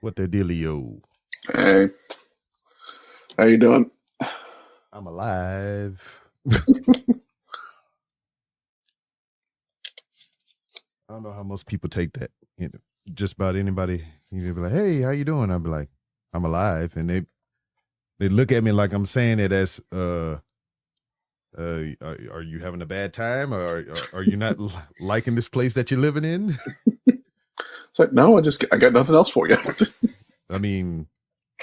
What the dealio? Hey, how you doing? I'm alive. I don't know how most people take that. You know, just about anybody, you be like, "Hey, how you doing?" I'll be like, "I'm alive," and they look at me like I'm saying it as, are you having a bad time, or are you not liking this place that you're living in? It's like, no, I got nothing else for you. I mean,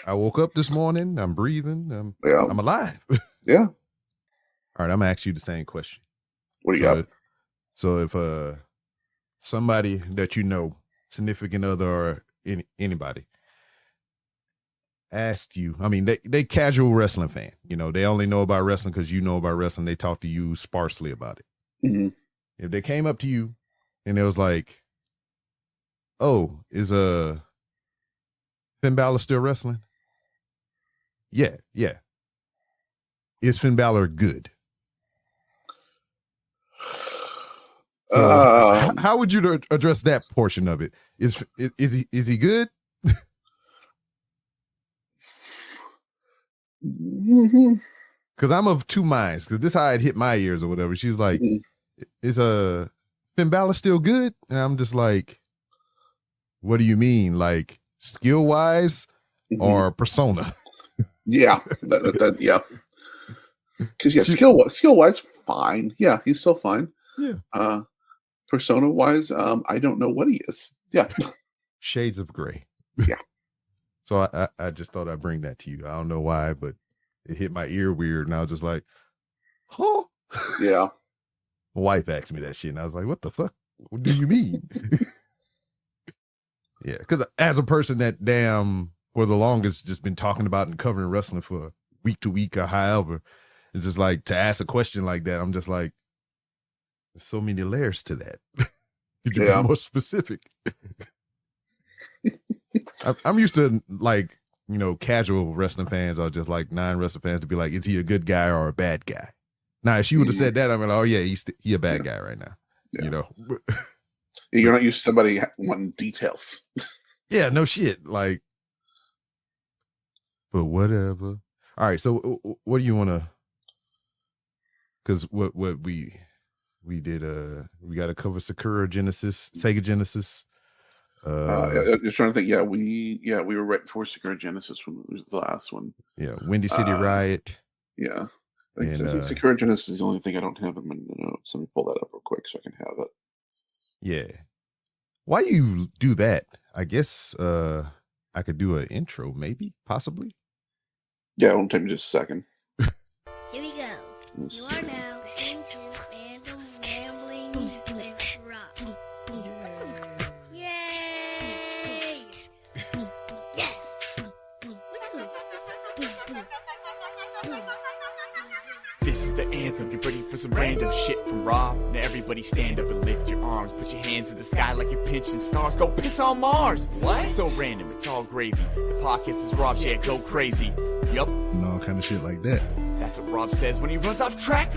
I woke up this morning. I'm breathing. Yeah. I'm alive. Yeah. All right, I'm gonna ask you the same question. What do you got? So if somebody that you know, significant other or anybody, asked you, I mean, they casual wrestling fan, you know, they only know about wrestling because you know about wrestling. They talk to you sparsely about it. Mm-hmm. If they came up to you and it was like, "Oh, is Finn Balor still wrestling?" Yeah. Is Finn Balor good? So how would you address that portion of it? Is he good? Because I'm of two minds. Because this is how it hit my ears or whatever. She's like, "Is Finn Balor still good?" And I'm just like, "What do you mean? Like skill wise or persona?" Yeah, yeah. Because skill wise, fine. Yeah, he's still fine. Yeah. Persona wise, I don't know what he is. Yeah. Shades of gray. Yeah. So I just thought I'd bring that to you. I don't know why, but it hit my ear weird, and I was just like, "Huh?" Yeah. My wife asked me that shit, and I was like, "What the fuck? What do you mean?" Yeah, because as a person that for the longest just been talking about and covering wrestling for week to week or however, it's just like to ask a question like that, I'm just like, there's so many layers to that. Could you be more specific? I'm used to, like, you know, casual wrestling fans or just like non-wrestling fans to be like, is he a good guy or a bad guy? Now, if she would have said that, I'm like, oh yeah, he a bad guy right now. Yeah. You know, you're not used to somebody wanting details. Yeah, no shit. Like, but whatever. All right, so what do you want to? Because what we did, we got to cover Sega Genesis. You're trying to think. Yeah, we were right before Sakura Genesis when it was the last one. Yeah, Windy City Riot. Yeah, I think Sakura Genesis is the only thing I don't have in my notes. Let me pull that up real quick so I can have it. Yeah, why you do that? I guess I could do an intro, maybe, possibly. Yeah, it won't take me just a second. Here we go. You are now listening to Random Ramblings with Rob. Yay! Yeah! This is the anthem, you're ready for some random shit from Rob. Now everybody stand up and lift your arms. Put your hands in the sky like you're pinching stars. Go piss on Mars! What? It's so random, it's all gravy. The podcast is Rob's, yeah, go crazy. Yup. And all kind of shit like that. That's what Rob says when he runs off track.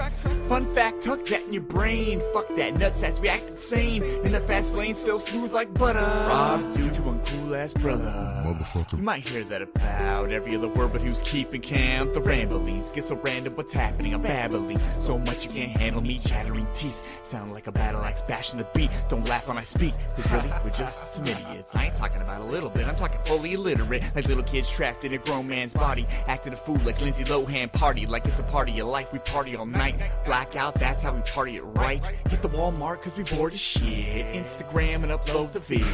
Fun fact, tuck that in your brain. Fuck that, nutsacks react insane. In the fast lane, still smooth like butter. Rob, dude, you one cool ass brother. Motherfucker. You might hear that about every other word, but who's keeping count? The ramblings get so random, what's happening? I'm babbling so much you can't handle me. Chattering teeth sound like a battle axe bashing the beat. Don't laugh when I speak, cause really, we're just some idiots. I ain't talking about a little bit, I'm talking fully illiterate. Like little kids trapped in a grown man's body. Acting a fool like Lindsay Lohan party. Like it's a party of life, we party all night. Blackout, that's how we party it right. Hit the Walmart cause we bored as shit. Instagram and upload the vid.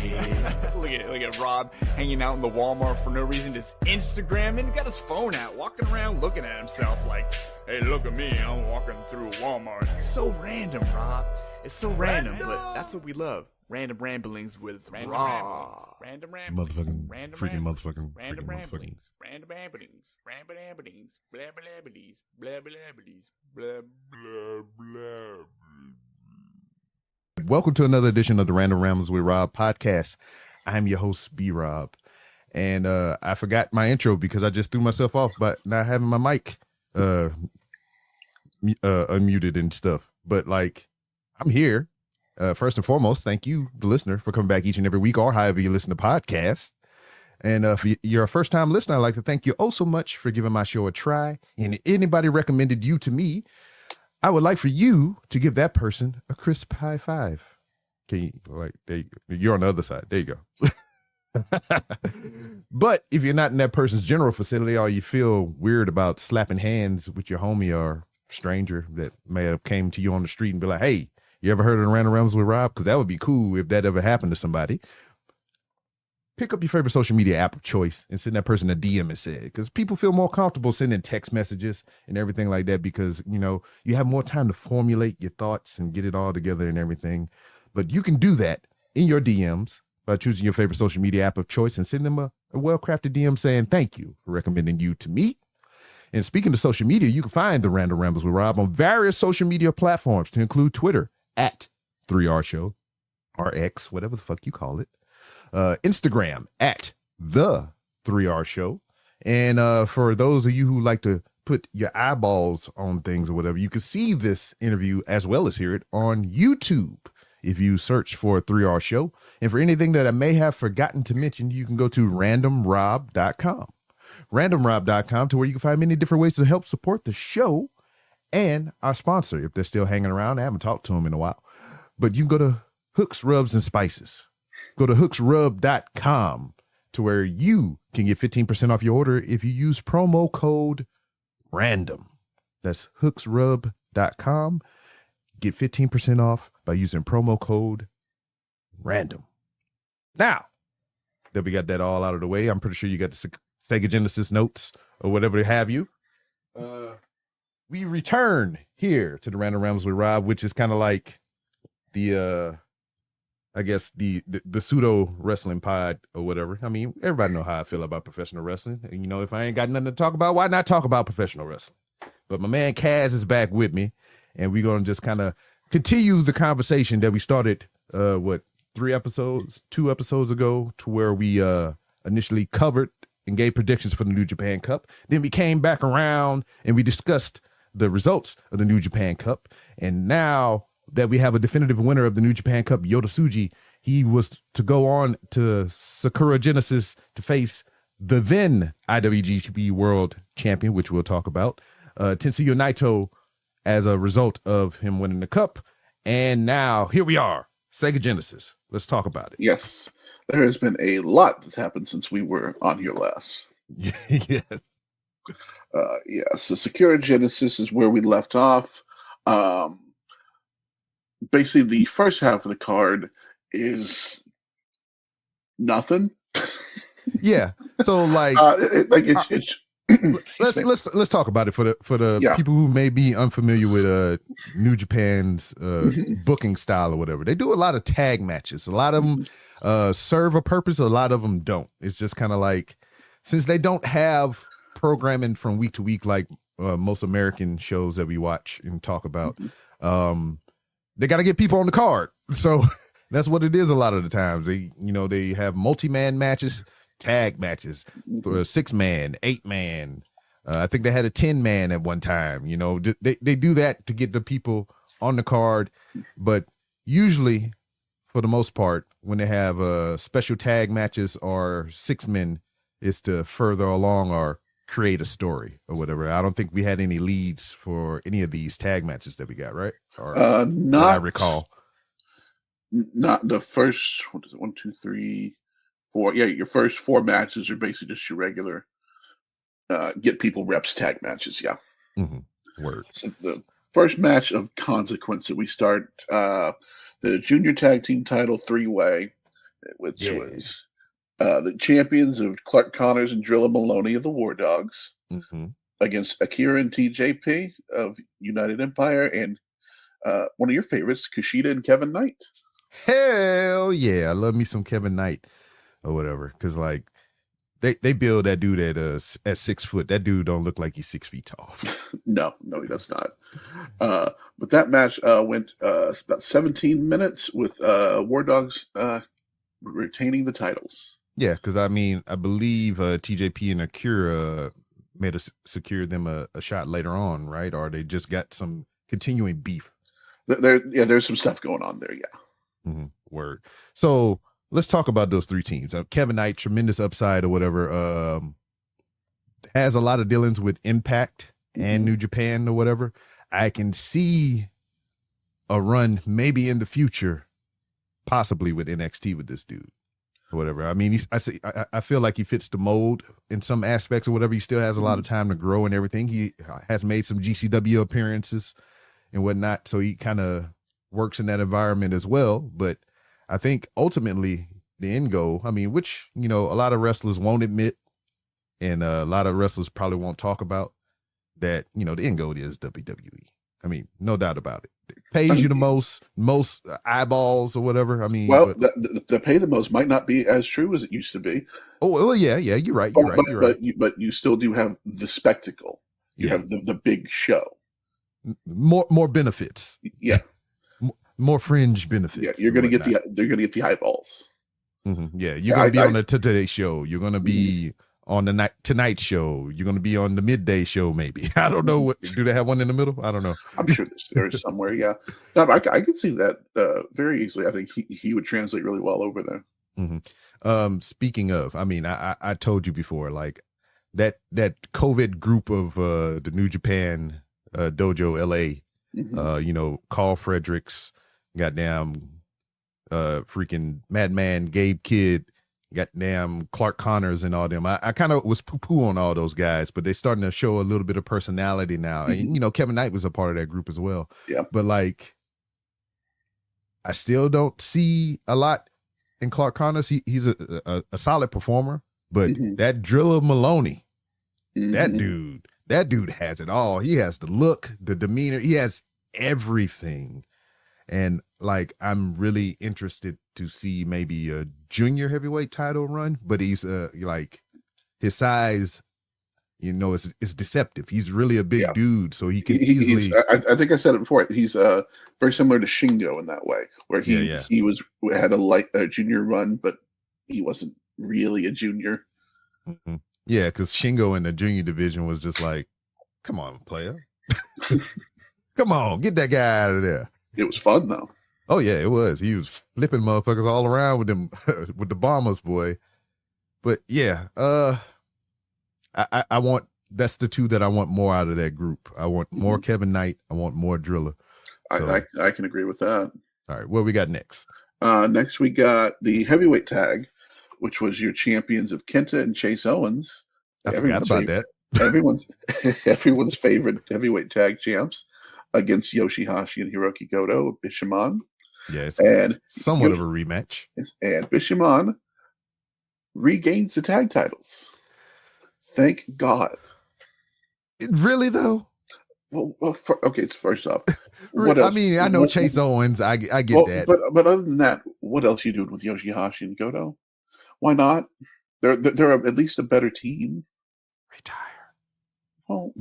look at Rob hanging out in the Walmart for no reason, just Instagramming. Got his phone out, walking around looking at himself like, hey, look at me, I'm walking through Walmart. It's so random, Rob. It's so random, but that's what we love. Random ramblings with Rob. Random ramblings. Motherfucking random freaking ramblings, motherfucking random freaking ramblings, motherfucking. random ramblings, random ramblings, blah blah blabbies, blah blah blabbies, blah blah blah. Welcome to another edition of the Random Ramblings with Rob podcast. I'm your host, B Rob, and I forgot my intro because I just threw myself off by not having my mic unmuted and stuff. But like, I'm here. First and foremost, thank you, the listener, for coming back each and every week or however you listen to podcasts. And if you're a first-time listener, I'd like to thank you oh so much for giving my show a try. And if anybody recommended you to me, I would like for you to give that person a crisp high five. Can you, like, you're on the other side. There you go. But if you're not in that person's general vicinity, or you feel weird about slapping hands with your homie or stranger that may have came to you on the street and be like, hey, you ever heard of the Random Rambles with Rob? Because that would be cool if that ever happened to somebody. Pick up your favorite social media app of choice and send that person a DM and say it, because people feel more comfortable sending text messages and everything like that, because, you know, you have more time to formulate your thoughts and get it all together and everything. But you can do that in your DMs by choosing your favorite social media app of choice and send them a well-crafted DM saying thank you for recommending you to me. And speaking of social media, you can find the Random Rambles with Rob on various social media platforms, to include Twitter at 3R Show, or X, whatever the fuck you call it. Instagram at the 3R Show. And for those of you who like to put your eyeballs on things or whatever, you can see this interview as well as hear it on YouTube if you search for 3R Show. And for anything that I may have forgotten to mention, you can go to randomrob.com. randomrob.com, to where you can find many different ways to help support the show and our sponsor, if they're still hanging around. I haven't talked to them in a while. But you can go to Hooks, Rubs, and Spices. Go to hooksrub.com, to where you can get 15% off your order if you use promo code RANDOM. That's hooksrub.com. Get 15% off by using promo code RANDOM. Now that we got that all out of the way, I'm pretty sure you got the Sega Genesis notes or whatever have you. We return here to the Random Rambles with Rob, which is kind of like the I guess the pseudo wrestling pod or whatever. I mean, everybody know how I feel about professional wrestling. And, you know, if I ain't got nothing to talk about, why not talk about professional wrestling? But my man Kaz is back with me, and we're going to just kind of continue the conversation that we started, 2 episodes ago, to where we initially covered and gave predictions for the New Japan Cup. Then we came back around and we discussed the results of the New Japan Cup. And now that we have a definitive winner of the New Japan Cup, Yota Tsuji, he was to go on to Sakura Genesis to face the then IWGP World Champion, which we'll talk about, Tetsuya Naito, as a result of him winning the cup. And now here we are, Sega Genesis. Let's talk about it. Yes, there has been a lot that's happened since we were on here last. Yes. So Sakura Genesis is where we left off. Basically, the first half of the card is nothing. Yeah. So like, let's talk about it for the people who may be unfamiliar with New Japan's booking style or whatever. They do a lot of tag matches. A lot of them serve a purpose. A lot of them don't. It's just kind of like, since they don't have programming from week to week like most American shows that we watch and talk about, they got to get people on the card. So that's what it is a lot of the times. They have multi-man matches, tag matches, 6-man, 8-man. I think they had a 10-man at one time. You know, they do that to get the people on the card. But usually, for the most part, when they have special tag matches or 6-men, it's to further along or create a story or whatever. I don't think we had any leads for any of these tag matches that we got, right? Or not, I recall. Not the first, what is it, 1, 2, 3, 4. Yeah, your first 4 matches are basically just your regular get people reps tag matches. Yeah. Mm-hmm. Word. So the first match of consequence that we start, the junior tag team title 3-way, which was the champions of Clark Connors and Drilla Maloney of the War Dogs against Akira and TJP of United Empire, and one of your favorites, Kushida and Kevin Knight. Hell yeah. I love me some Kevin Knight or whatever. Because like they build that dude at 6 foot. That dude don't look like he's 6 feet tall. No, he does not. But that match went about 17 minutes with War Dogs retaining the titles. Yeah, because I believe TJP and Akira made us secure them a shot later on, right? Or they just got some continuing beef. There's some stuff going on there, yeah. Mm-hmm. Word. So let's talk about those three teams. Kevin Knight, tremendous upside or whatever. Has a lot of dealings with Impact and New Japan or whatever. I can see a run maybe in the future, possibly with NXT with this dude or whatever. I mean, I feel like he fits the mold in some aspects or whatever. He still has a lot of time to grow and everything. He has made some GCW appearances and whatnot, so he kind of works in that environment as well. But I think ultimately the end goal, I mean, which, a lot of wrestlers won't admit and a lot of wrestlers probably won't talk about, that, the end goal is WWE. I mean, no doubt about it. It pays you the most eyeballs or whatever. I mean, well, the pay the most might not be as true as it used to be. Oh, well, yeah, you're right. But you still do have the spectacle. You have the big show. More benefits. Yeah. More fringe benefits. Yeah, you're gonna get the eyeballs. Mm-hmm. Yeah, you're gonna be on the Today Show. You're gonna be on the Tonight Show. You're gonna be on the midday show. Maybe I don't know. Do they have one in the middle? I don't know. I'm sure there's somewhere. Yeah, no, I can see that very easily. I think he would translate really well over there. Mm-hmm. Speaking of, I mean, I told you before, like that COVID group of the New Japan Dojo LA. Carl Fredericks, goddamn freaking Madman Gabe Kidd, goddamn Clark Connors and all them. I kind of was poo-poo on all those guys, but they're starting to show a little bit of personality now. And, Kevin Knight was a part of that group as well. Yeah. But like, I still don't see a lot in Clark Connors. He's a solid performer, but that Driller Maloney, that dude has it all. He has the look, the demeanor. He has everything. And like, I'm really interested to see maybe a junior heavyweight title run, but he's like his size, is deceptive. He's really a big dude, so he can easily. I think I said it before. He's very similar to Shingo in that way, where he had a junior run, but he wasn't really a junior. Mm-hmm. Yeah, because Shingo in the junior division was just like, come on, player. Come on, get that guy out of there. It was fun, though. Oh, yeah, it was. He was flipping motherfuckers all around with them, with the Bombers, boy. But, yeah, I want, that's the two that I want more out of that group. I want more Kevin Knight. I want more Driller. So, I can agree with that. All right, what we got next? Next, we got the heavyweight tag, which was your champions of Kenta and Chase Owens. I forgot about that. Everyone's favorite heavyweight tag champs against Yoshihashi and Hiroki Goto, Bishamon. Yeah, it's somewhat of a rematch. And Bishamon regains the tag titles. Thank God. Really, though? Well, okay, so first off, what else? I mean, I know Chase Owens. I get that. But other than that, what else you doing with Yoshihashi and Goto? Why not? They're at least a better team. Retire. Well,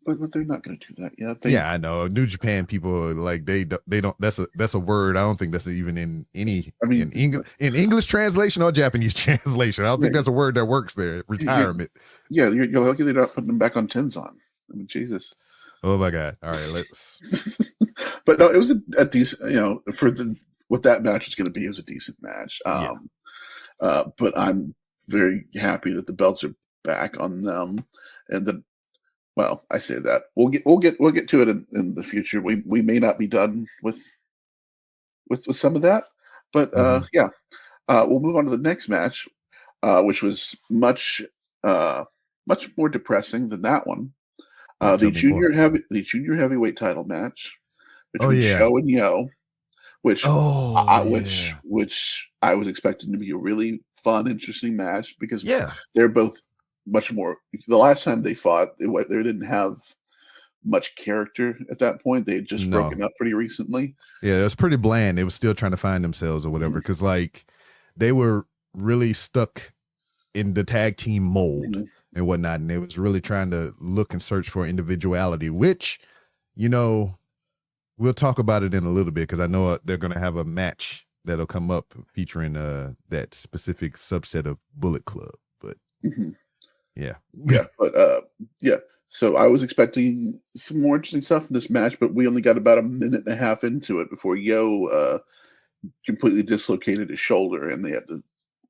but they're not going to do that yet. Yeah, I know. New Japan people, like, they don't. That's a word. I don't think that's even in any. I mean, in English translation or Japanese translation. I don't think that's a word that works there. Retirement. Yeah, you're lucky they're not putting them back on Tenzan. I mean, Jesus. Oh my God! All right, let's. But no, it was a decent. For what that match was going to be, it was a decent match. But I'm very happy that the belts are back on them, and that. Well, I say that we'll get to it in the future. We may not be done with some of that, but we'll move on to the next match, which was much more depressing than that one. The junior heavyweight title match between Sho and Yo, which I was expecting to be a really fun, interesting match because they're both much more. The last time they fought, they didn't have much character at that point. They had just broken up pretty recently. Yeah, it was pretty bland. They were still trying to find themselves or whatever because like they were really stuck in the tag team mold and whatnot, and they was really trying to look and search for individuality, which we'll talk about it in a little bit because I know they're going to have a match that'll come up featuring that specific subset of Bullet Club, but. So I was expecting some more interesting stuff in this match, but we only got about a minute and a half into it before Yo completely dislocated his shoulder, and they had to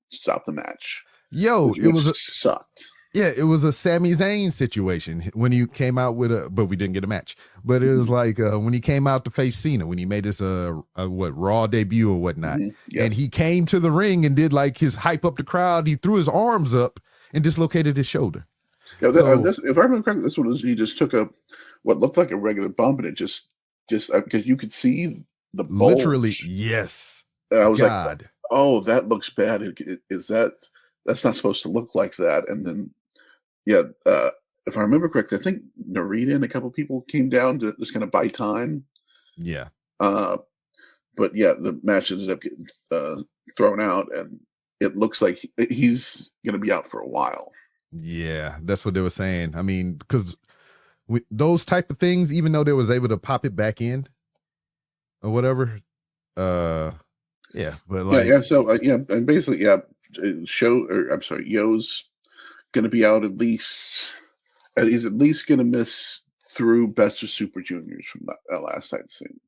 stop the match. Yo, which sucked. Yeah, it was a Sami Zayn situation when he came out but we didn't get a match. But it was like when he came out to face Cena, when he made his Raw debut or whatnot, Yes. and he came to the ring and did like his hype up the crowd. He threw his arms up and dislocated his shoulder. Yeah, if I remember correctly, this one was he just took what looked like a regular bump, and it just because you could see the bulge. Literally, yes. And I was like, oh, that looks bad. Is that's not supposed to look like that? And then. Yeah, if I remember correctly, I think Narita and a couple people came down to just kind of buy time. Yeah. But yeah, the match ended up getting thrown out, and it looks like he's going to be out for a while. Yeah, that's what they were saying. I mean, because those type of things, even though they was able to pop it back in or whatever, yeah, but like, and basically, Yo's going to be out at least. He's at least going to miss through Best of Super Juniors from that last I'd seen.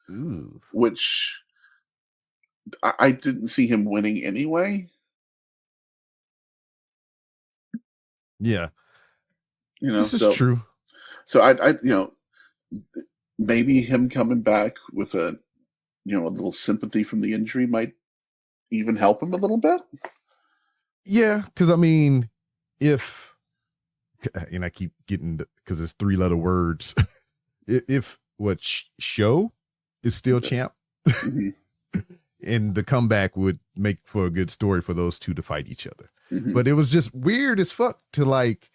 Ooh. Which I didn't see him winning anyway. Yeah, this is true. So I maybe him coming back with a little sympathy from the injury might even help him a little bit. Yeah, because I mean, I keep getting because it's 3-letter words. if Show is still champ, and the comeback would make for a good story for those two to fight each other. But it was just weird as fuck to like,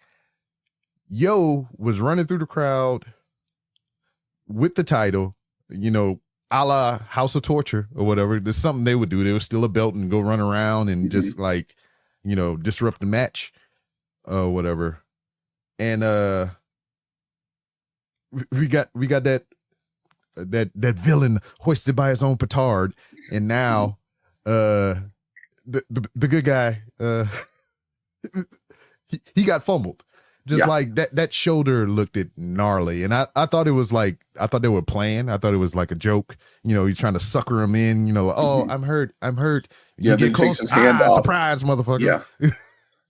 Yo was running through the crowd with the title, a la House of Torture or whatever. There's something they would do. They would steal a belt and go run around and just like, disrupt the match or whatever. And we got that villain hoisted by his own petard, and now the good guy he got fumbled. Just like that shoulder looked gnarly, and I thought it was like, I thought they were playing. I thought it was like a joke. He's trying to sucker him in. Oh, I'm hurt. Yeah, then he takes his hand off. Surprise, motherfucker. Yeah.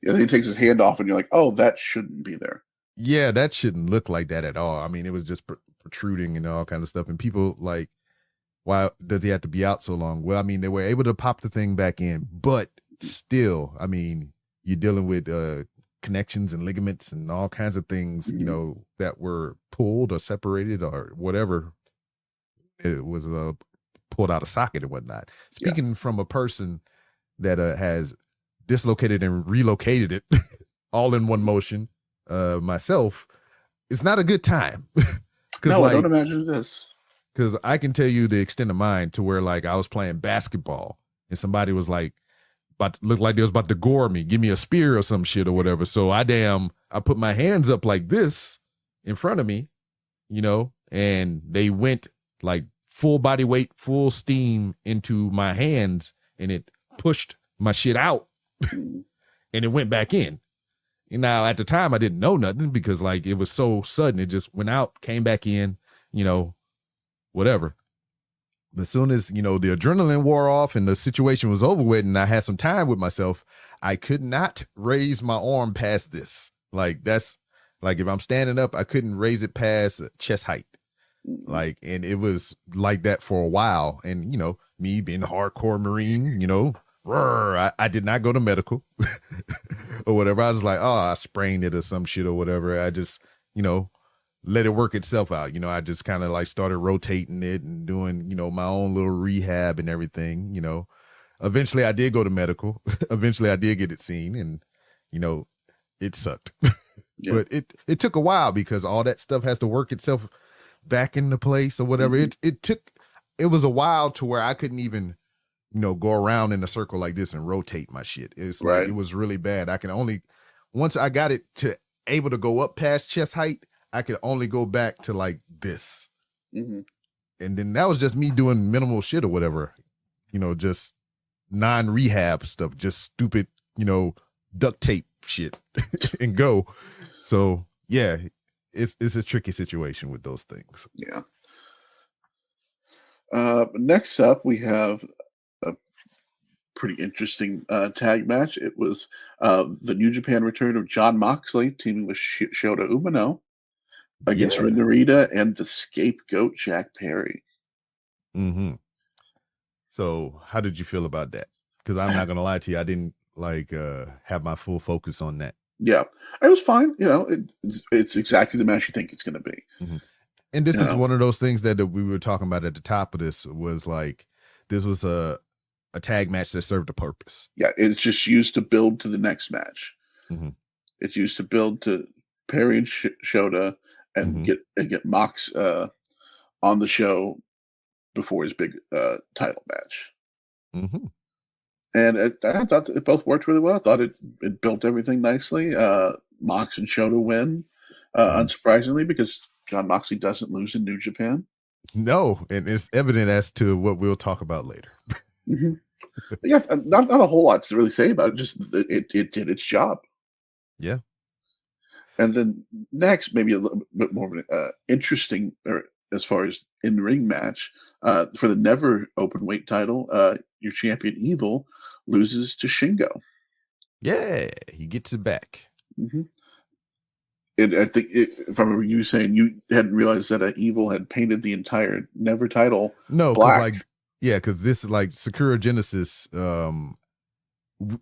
Yeah, then he takes his hand off, and you're like, oh, that shouldn't be there. Yeah, that shouldn't look like that at all. I mean, it was just protruding and all kind of stuff. And people like, why does he have to be out so long? Well, I mean, they were able to pop the thing back in, but still, I mean, you're dealing with connections and ligaments and all kinds of things, that were pulled or separated or whatever. It was pulled out of socket and whatnot. Speaking from a person that has dislocated and relocated it all in one motion, myself, it's not a good time. No, I don't imagine it is. Because I can tell you the extent of mine to where like I was playing basketball and somebody was like, looked like they was about to gore me, give me a spear or some shit or whatever. So I put my hands up like this in front of me, and they went like full body weight, full steam into my hands, and it pushed my shit out and it went back in. And now at the time I didn't know nothing because like it was so sudden. It just went out, came back in, whatever. But as soon as, the adrenaline wore off and the situation was over with and I had some time with myself, I could not raise my arm past this. Like that's like, if I'm standing up, I couldn't raise it past chest height. Like, and it was like that for a while. And, me being a hardcore Marine, I did not go to medical or whatever. I was like, oh, I sprained it or some shit or whatever. I just, let it work itself out. I just kind of like started rotating it and doing, my own little rehab and everything, Eventually I did go to medical. Eventually I did get it seen, and, it sucked. Yeah. But it took a while because all that stuff has to work itself back into place or whatever. It was a while to where I couldn't even, go around in a circle like this and rotate my shit. It's like, it was really bad. I can only, once I got it to able to go up past chest height, I could only go back to like this. And then that was just me doing minimal shit or whatever, just non-rehab stuff, just stupid, duct tape shit and go. So yeah, it's a tricky situation with those things. Yeah. Next up, we have a pretty interesting tag match. It was the New Japan return of Jon Moxley teaming with Shota Umino against Yeah. Ren Narita and the Scapegoat Jack Perry. Mm-hmm. So how did you feel about that? Because I'm not gonna lie to you, I didn't have my full focus on that. Yeah, it was fine. It's exactly the match you think it's going to be. Mm-hmm. And this is one of those things that we were talking about at the top of this, was like, this was a tag match that served a purpose. Yeah, it's just used to build to the next match. Mm-hmm. It's used to build to Perry and Shota and get Mox on the show before his big title match. Mm-hmm. And I thought it both worked really well. I thought it built everything nicely. Mox and Shota win, unsurprisingly, because Jon Moxley doesn't lose in New Japan. No, and it's evident as to what we'll talk about later. Yeah, not a whole lot to really say about it. Just it did its job. Yeah. And then next, maybe a little bit more of an interesting, as far as in-ring match, for the never open weight title, your champion Evil loses to Shingo. Yeah, he gets it back. Mm-hmm. And I think, if I remember you saying, you hadn't realized that Evil had painted the entire never title black. Because this is like Sakura Genesis.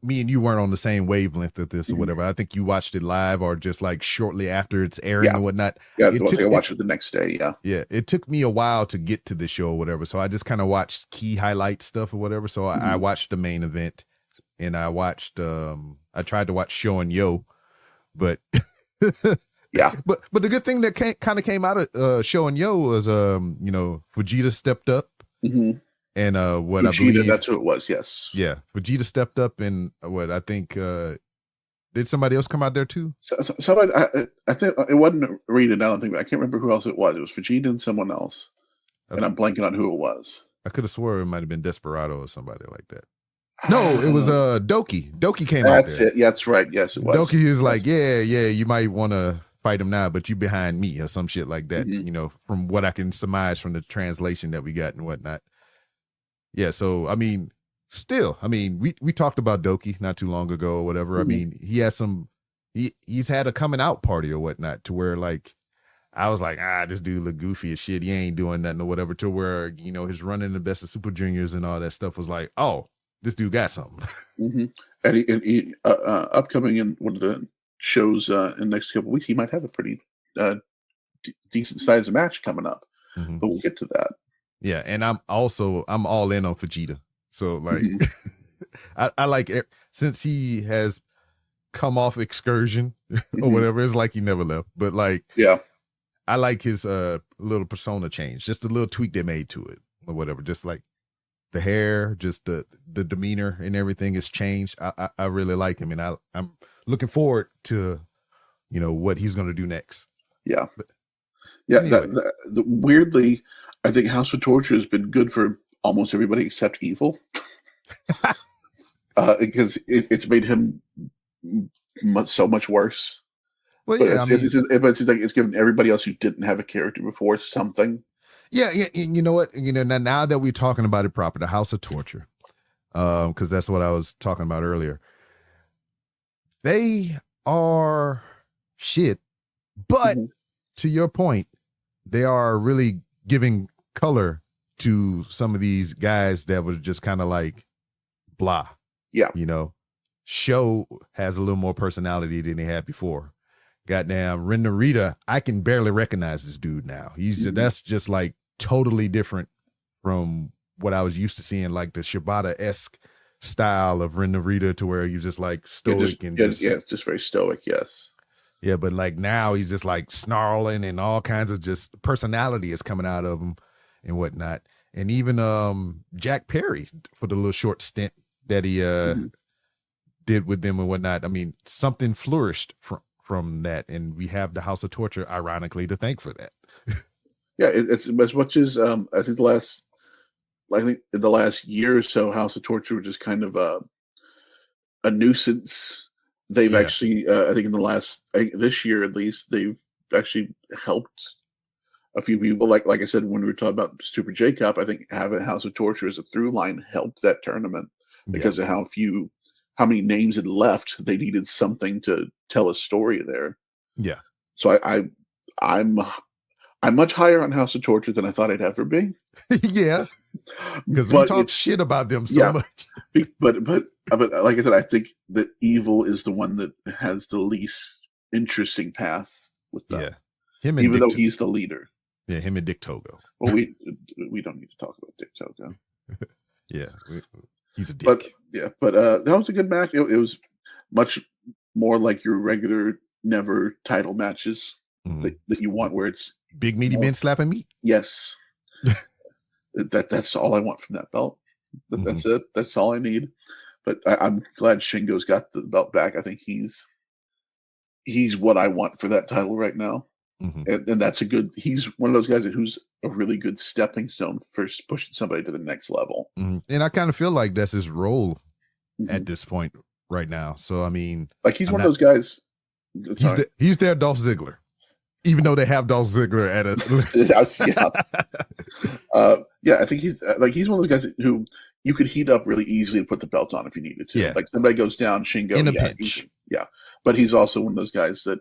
Me and you weren't on the same wavelength of this or whatever. I think you watched it live or just like shortly after it's airing and whatnot. Yeah, I watched it the next day. Yeah. Yeah. It took me a while to get to the show or whatever. So I just kind of watched key highlight stuff or whatever. So I watched the main event and I watched, I tried to watch Show and Yo, but yeah. But the good thing that kind of came out of Show and Yo was, Fujita stepped up. Mm-hmm. And what Fujita, I believe, that's who it was. Yes. Yeah, Vegeta stepped up, and what I think did somebody else come out there too? Somebody, I think it wasn't Rita. I don't think, I can't remember who else it was. It was Vegeta and someone else, and I'm blanking on who it was. I could have swore it might have been Desperado or somebody like that. No, it was Doki. Doki came out there. That's it. Yeah, that's right. Yes, it was. Doki is like, yeah, you might want to fight him now, but you behind me or some shit like that. From what I can surmise from the translation that we got and whatnot. Yeah, so I mean, we talked about Doki not too long ago or whatever. I mean, he had he's had a coming out party or whatnot to where like I was like, this dude look goofy as shit. He ain't doing nothing or whatever. To where his running the best of Super Juniors and all that stuff was like, oh, this dude got something. And he upcoming in one of the shows in the next couple of weeks, he might have a pretty decent sized match coming up. But we'll get to that. Yeah, and I'm all in on Vegeta. So like, I like it since he has come off excursion or whatever. It's like he never left. But like, yeah, I like his little persona change, just a little tweak they made to it or whatever. Just like the hair, just the demeanor and everything has changed. I really like him, and I'm looking forward to what he's going to do next. Yeah. But, yeah, anyway. Weirdly, I think House of Torture has been good for almost everybody except Evil, because it's made him so much worse. Well, but it seems like it's given everybody else who didn't have a character before something. Yeah, you know what? Now that we're talking about it proper, the House of Torture, because that's what I was talking about earlier. They are shit, but to your point, they are really giving color to some of these guys that were just kind of like blah. Yeah. Show has a little more personality than they had before. Goddamn, Ren Narita, I can barely recognize this dude now. That's just like totally different from what I was used to seeing, like the Shibata-esque style of Ren Narita, to where he's just like stoic just very stoic. Yes. Yeah, but like now he's just like snarling and all kinds of just personality is coming out of him and whatnot. And even Jack Perry, for the little short stint that he did with them and whatnot. I mean, something flourished from that, and we have the House of Torture, ironically, to thank for that. Yeah, it's as much as I think in the last year or so, House of Torture was just kind of a nuisance. They've actually, I think in the last, this year at least, they've actually helped a few people, like I said, when we were talking about Super J-Cup, I think having House of Torture as a through line helped that tournament because of how many names had left. They needed something to tell a story there. Yeah. So I'm much higher on House of Torture than I thought I'd ever be. Yeah. Because we talk shit about them so much. But like I said, I think that Evil is the one that has the least interesting path with them. Yeah. Even though he's the leader. Yeah, him and Dick Togo. Well, we don't need to talk about Dick Togo. Yeah, he's a dick. But that was a good match. It was much more like your regular never title matches that you want, where it's big meaty men slapping meat. Yes, that's all I want from that belt. That's it. That's all I need. But I'm glad Shingo's got the belt back. I think he's what I want for that title right now. And that's he's one of those guys who's a really good stepping stone for pushing somebody to the next level. And I kind of feel like that's his role at this point right now. So, I mean, like he's one of those guys. He's their Dolph Ziggler, even though they have Dolph Ziggler at I think he's one of those guys who you could heat up really easily and put the belt on if you needed to. Yeah. Like somebody goes down, Shingo, in a pinch. But he's also one of those guys that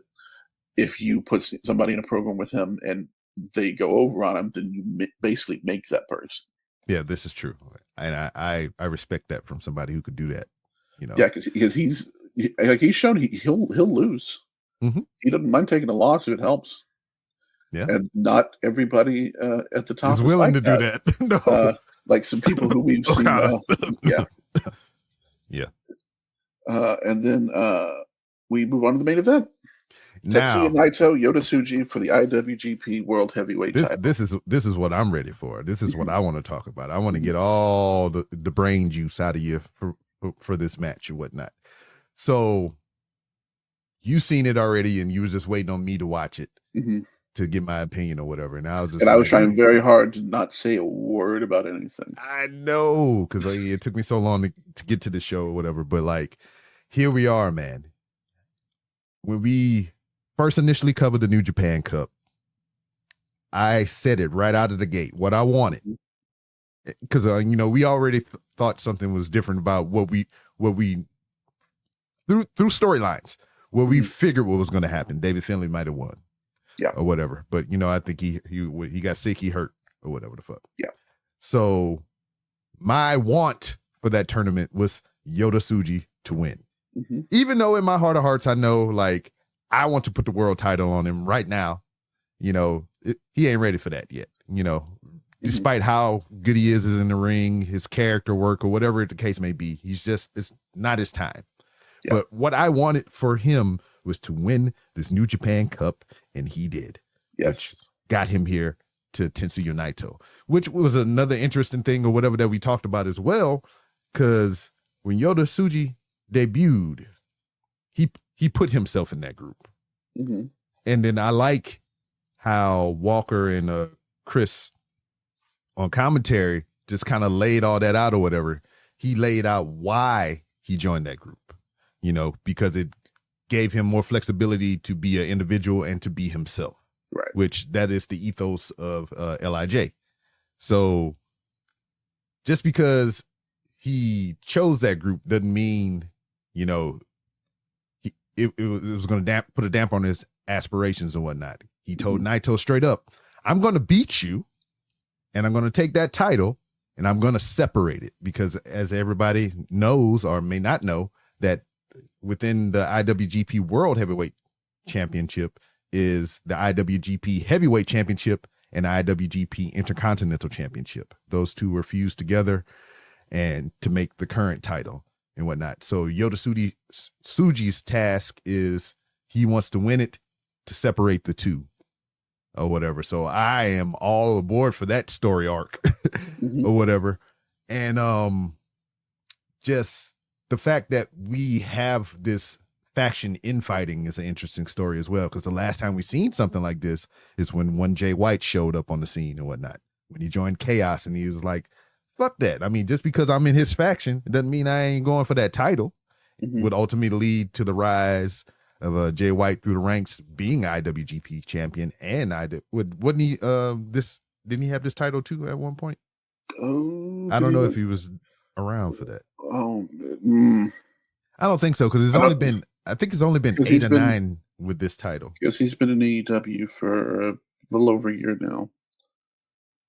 if you put somebody in a program with him and they go over on him, then you basically make that person. Yeah, this is true, and I respect that from somebody who could do that. You know, yeah, because he's shown he'll lose. He doesn't mind taking a loss if it helps. Yeah, and not everybody at the top is willing to do that. No, like some people who we've seen. And then we move on to the main event. Tetsuya Naito, Yota Tsuji for the IWGP World Heavyweight title. This is what I'm ready for. This is what I want to talk about. I want to get all the brain juice out of you for this match and whatnot. So you seen it already, and you were just waiting on me to watch it to get my opinion or whatever. And I was trying very hard to not say a word about anything. I know, because it took me so long to get to the show or whatever. But like, here we are, man. When we first initially covered the New Japan Cup, I said it right out of the gate, what I wanted. Because, we already thought something was different about what we through storylines, where we figured what was going to happen. David Finlay might have won. Yeah. Or whatever. But, I think he got sick, he hurt, or whatever the fuck. Yeah. So my want for that tournament was Yota Tsuji to win. Even though in my heart of hearts, I know, like, I want to put the world title on him right now. He ain't ready for that yet. Despite how good he is in the ring, his character work or whatever the case may be, it's not his time. Yeah. But what I wanted for him was to win this New Japan Cup, and he did. Yes. Which got him here to Tetsuya Naito, which was another interesting thing or whatever that we talked about as well, because when Yota Tsuji debuted, he put himself in that group. And then I like how Walker and Chris on commentary just kind of laid all that out or whatever. He laid out why he joined that group, because it gave him more flexibility to be an individual and to be himself, right? Which that is the ethos of LIJ. So just because he chose that group doesn't mean, it was going to put a damp on his aspirations and whatnot. He told Naito straight up, I'm going to beat you, and I'm going to take that title, and I'm going to separate it, because as everybody knows or may not know, that within the IWGP World Heavyweight Championship is the IWGP Heavyweight Championship and IWGP Intercontinental Championship. Those two were fused together and to make the current title and whatnot. So Yota Tsuji's task is he wants to win it to separate the two or whatever. So I am all aboard for that story arc or whatever. And just the fact that we have this faction infighting is an interesting story as well, because the last time we seen something like this is when one Jay White showed up on the scene and whatnot, when he joined Chaos, and he was like, fuck that. I mean, just because I'm in his faction, it doesn't mean I ain't going for that title. Would ultimately lead to the rise of Jay White through the ranks, being IWGP champion, and wouldn't he? Didn't he have this title too at one point? Oh, I don't know if he was around for that. Oh, I don't think so because I think it's only been 8 or 9 with this title. Because he's been in AEW for a little over a year now.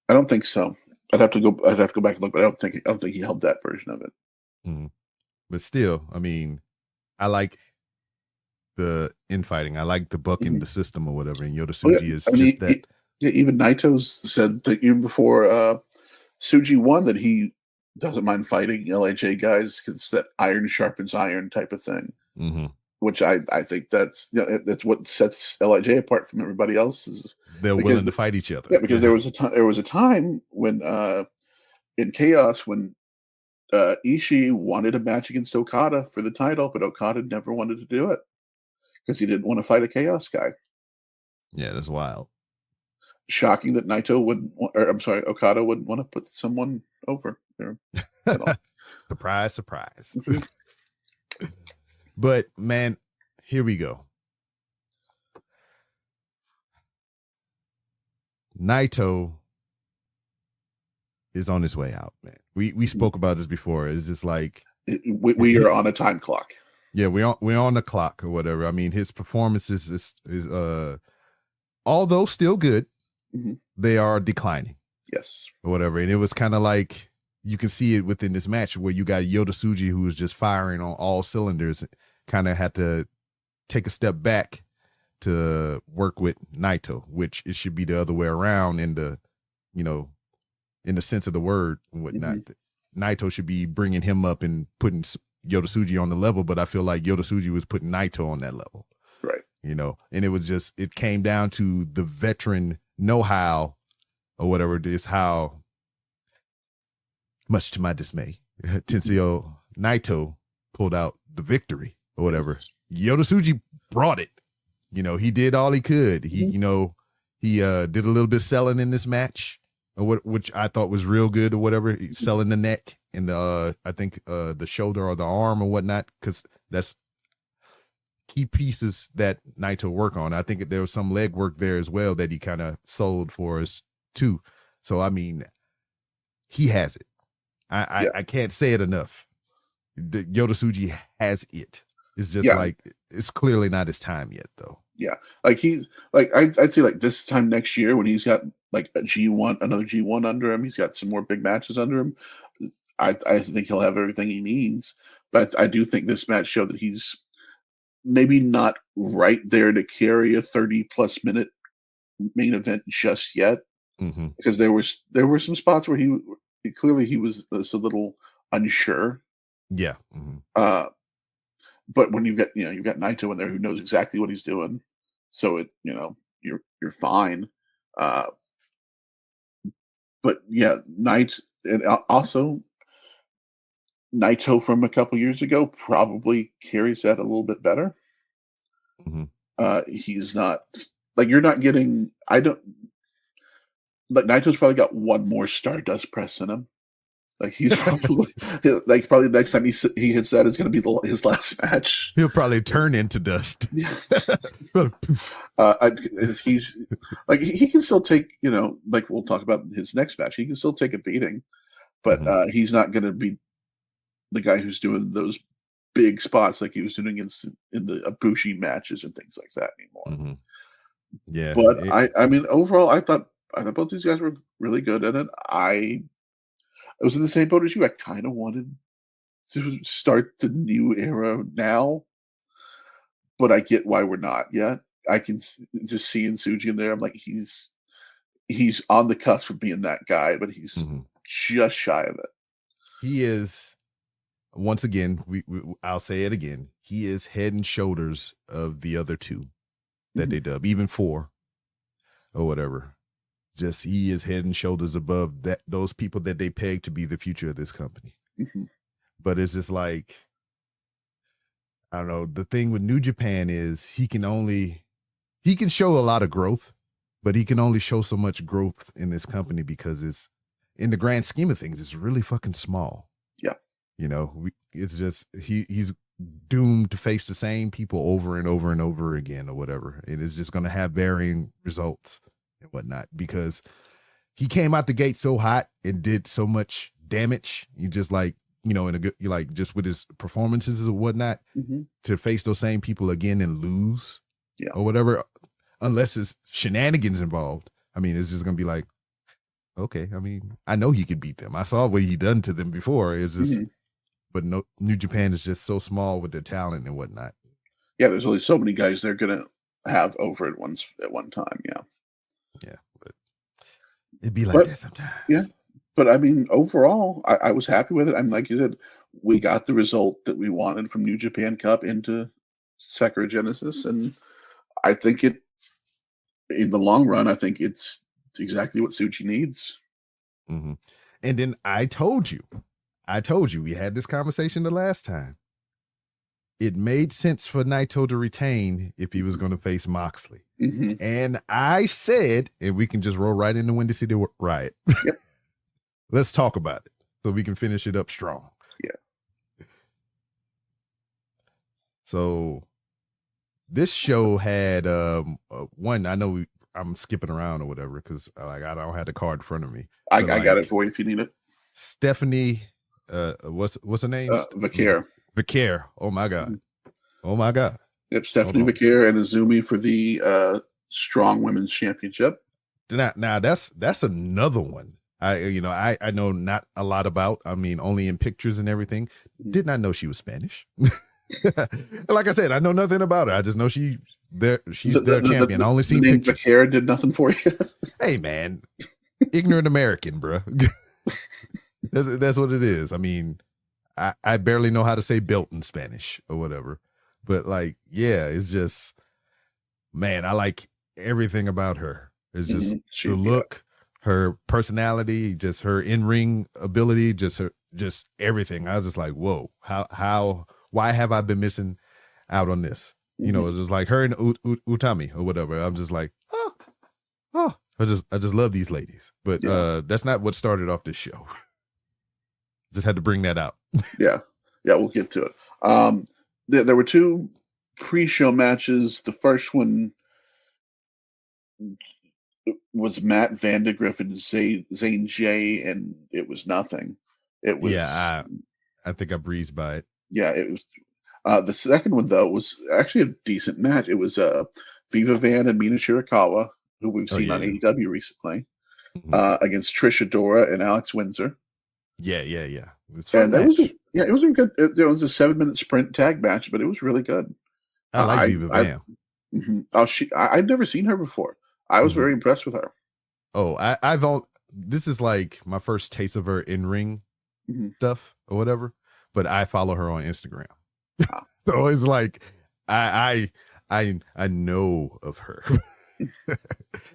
I don't think so. I'd have to go back and look, but I don't think he held that version of it. Mm. But still, I mean, I like the infighting. I like the bucking the system or whatever. And Yota Tsuji is just that. Even Naito's said that even before Tsuji won that he doesn't mind fighting LIJ guys because it's that iron sharpens iron type of thing. Mm-hmm. Which I think that's what sets LIJ apart from everybody else. Is they're willing to fight each other. Yeah, because there was a time when in Chaos when Ishii wanted a match against Okada for the title, but Okada never wanted to do it because he didn't want to fight a Chaos guy. Yeah, that's wild. Shocking that Okada would want to put someone over there. Surprise, surprise. But man, here we go. Naito is on his way out, man. We spoke about this before. It's just like we are on a time clock. Yeah, we're on the clock or whatever. I mean, his performance is although still good, they are declining. Yes. Or whatever. And it was kind of like you can see it within this match where you got Yota Tsuji who was just firing on all cylinders, kind of had to take a step back to work with Naito, which it should be the other way around in the sense of the word and whatnot. Naito should be bringing him up and putting Yota Tsuji on the level, but I feel like Yota Tsuji was putting Naito on that level. Right. And it came down to the veteran know-how or whatever it is, how, much to my dismay, Tetsuya Naito pulled out the victory or whatever. Yota Tsuji brought it. He did all he could. He did a little bit selling in this match, which I thought was real good or whatever. Selling the neck and I think the shoulder or the arm or whatnot, because that's key pieces that Naito work on. I think there was some leg work there as well that he kind of sold for us too. So I mean, he has it. I can't say it enough. Yota Tsuji has it. It's just like it's clearly not his time yet, though. Yeah, like he's like I'd say like this time next year when he's got like another G1 under him, he's got some more big matches under him. I think he'll have everything he needs. But I do think this match showed that he's maybe not right there to carry a 30+ minute main event just yet, because there were some spots where he was a little unsure. Yeah. But when you've got Naito in there who knows exactly what he's doing, so you're fine. But yeah, also Naito from a couple years ago probably carries that a little bit better. He's not like you're not getting. Naito's probably got one more Stardust press in him. Like he's probably probably next time he hits that is going to be his last match. He'll probably turn into dust. He's like he can still take like we'll talk about his next match. He can still take a beating, but he's not going to be the guy who's doing those big spots like he was doing in the Ibushi matches and things like that anymore. Yeah, but I mean overall I thought both these guys were really good at it. I was in the same boat as you. I kind of wanted to start the new era now, but I get why we're not yet. I can just see in Tsuji in there. I'm like, he's on the cusp of being that guy, but he's just shy of it. He is, once again, I'll say it again. He is head and shoulders of the other two that they dub, even 4 or whatever. Just he is head and shoulders above those people that they peg to be the future of this company. But it's just like, I don't know. The thing with New Japan is he can show a lot of growth, but he can only show so much growth in this company because it's, in the grand scheme of things, it's really fucking small. Yeah. It's just he's doomed to face the same people over and over and over again or whatever. It is just going to have varying results and whatnot because he came out the gate so hot and did so much damage. You just like, you know, in a good, you like just with his performances and whatnot to face those same people again and lose or whatever, unless there's shenanigans involved. I mean, it's just going to be like, okay, I mean, I know he could beat them. I saw what he done to them before. It's just, but no, New Japan is just so small with their talent and whatnot. Yeah, there's only so many guys they're gonna have over at one time. Yeah, but it'd be like that sometimes. Yeah, but I mean, overall, I was happy with it. I'm like you said, we got the result that we wanted from New Japan Cup into Sakura Genesis, and I think it, in the long run, I think it's exactly what Tsuchi needs. And then I told you, we had this conversation the last time. It made sense for Naito to retain if he was going to face Moxley. And I said, and we can just roll right into Windy City Riot. Let's talk about it so we can finish it up strong. So this show had one, I know I'm skipping around or whatever because like I don't have the card in front of me. I got it for you if you need it. Stephanie, what's her name? Vaquer. Oh my god. Yep, Stephanie Vaquer and Azumi for the Strong Women's Championship. Now that's another one. I know not a lot about. I mean, only in pictures and everything. Did not know she was Spanish. Like I said, I know nothing about her. I just know she's their champion. I only seen the name pictures. Vaquer did nothing for you. Hey man, ignorant American, bro. That's what it is. I mean, I barely know how to say belt in Spanish or whatever, but like, yeah, it's just, man, I like everything about her. It's just the look, her personality, just her in-ring ability, just everything. I was just like, whoa, why have I been missing out on this? You know, it's just like her and Utami or whatever. I'm just like, I just love these ladies. But that's not what started off this show. Just had to bring that out. Yeah, we'll get to it. There were two pre-show matches. The first one was Matt Vandegrift and Zane J, and it was nothing. It was I think I breezed by it. Yeah, it was. The second one though was actually a decent match. It was Viva Van and Mina Shirakawa, who we've seen on AEW recently, against Trish Adora and Alex Windsor. Yeah. It was and that was it was a good. It was a 7-minute sprint tag match, but it was really good. I like Viva Van. I'd never seen her before. I was very impressed with her. Oh, this is like my first taste of her in ring stuff or whatever. But I follow her on Instagram, so it's like I know of her.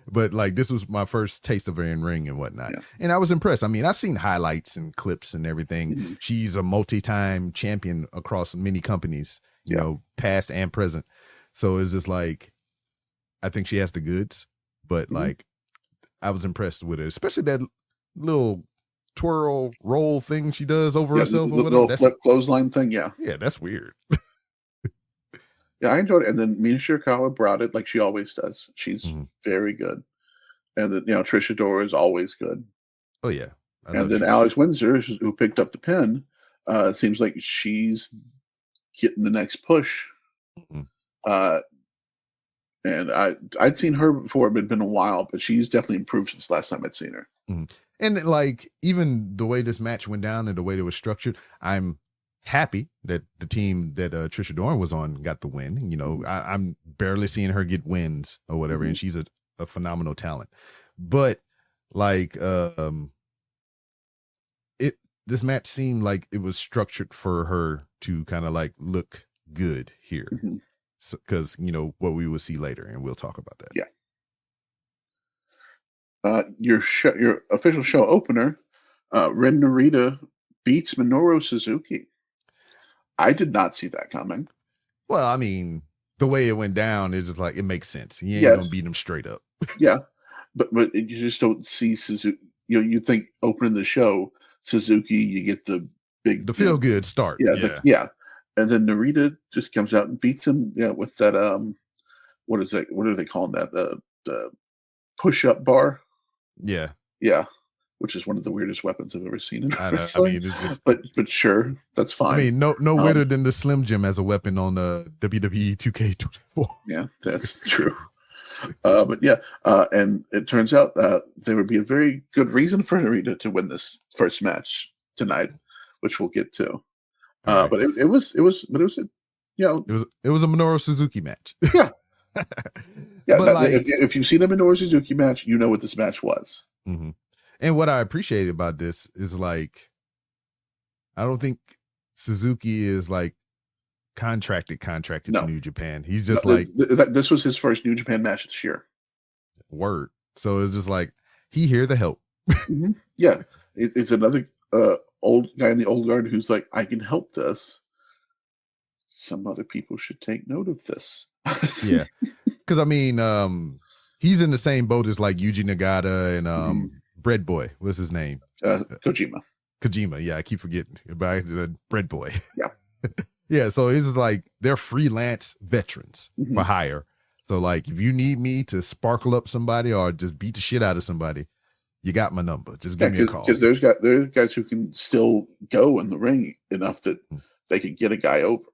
But like this was my first taste of her in ring and whatnot, and I was impressed. I mean, I've seen highlights and clips and everything. She's a multi-time champion across many companies, you know, past and present. So it's just like I think she has the goods, but like I was impressed with it, especially that little twirl roll thing she does over herself. The little flip clothesline thing. Yeah, that's weird. Yeah, I enjoyed it. And then Mina Shirakawa brought it like she always does. She's very good. And then, Trish Adora is always good. Oh, yeah. And then Alex Windsor, who picked up the pin, it seems like she's getting the next push. And I'd seen her before, but it'd been a while, but she's definitely improved since last time I'd seen her. And like, even the way this match went down and the way it was structured, I'm happy that the team that Trish Adora was on got the win. You know, I'm barely seeing her get wins or whatever, and she's a phenomenal talent. But like, this match seemed like it was structured for her to kind of like look good here, because you know what we will see later, and we'll talk about that. Yeah. Your official show opener, Ren Narita beats Minoru Suzuki. I did not see that coming. Well, I mean, the way it went down is just like it makes sense. You ain't gonna beat him straight up. Yeah, but you just don't see Suzuki. You know, you think opening the show, Suzuki, you get the big, feel good start. Yeah. and then Narita just comes out and beats him. Yeah, with that what is that? What are they calling that? The push-up bar. Yeah. Yeah, which is one of the weirdest weapons I've ever seen in I know. wrestling. I mean, it's just, but sure, that's fine. I mean, no weirder than the Slim Jim as a weapon on WWE 2K24. Yeah, that's true. But yeah, and it turns out there would be a very good reason for Narita to win this first match tonight, which we'll get to. Right. But it was a, you know, it was a Minoru Suzuki match. Yeah. Yeah, But like, if you've seen a Minoru Suzuki match, you know what this match was. mm-hmm. And what I appreciate about this is like, I don't think Suzuki is like contracted No. to New Japan. He's just No, like this was his first New Japan match this year. word. So it's just like he here to help. Mm-hmm. Yeah, it's another old guy in the old guard who's like, I can help this. Some other people should take note of this. Yeah, because I mean, he's in the same boat as like Yuji Nagata and Bread Boy. What's his name? Kojima. Kojima. Yeah, I keep forgetting about Bread Boy. Yeah. Yeah, so it's like they're freelance veterans for hire. So like, if you need me to sparkle up somebody or just beat the shit out of somebody, you got my number. Just give me a call. Because there's guys who can still go in the ring enough that they could get a guy over.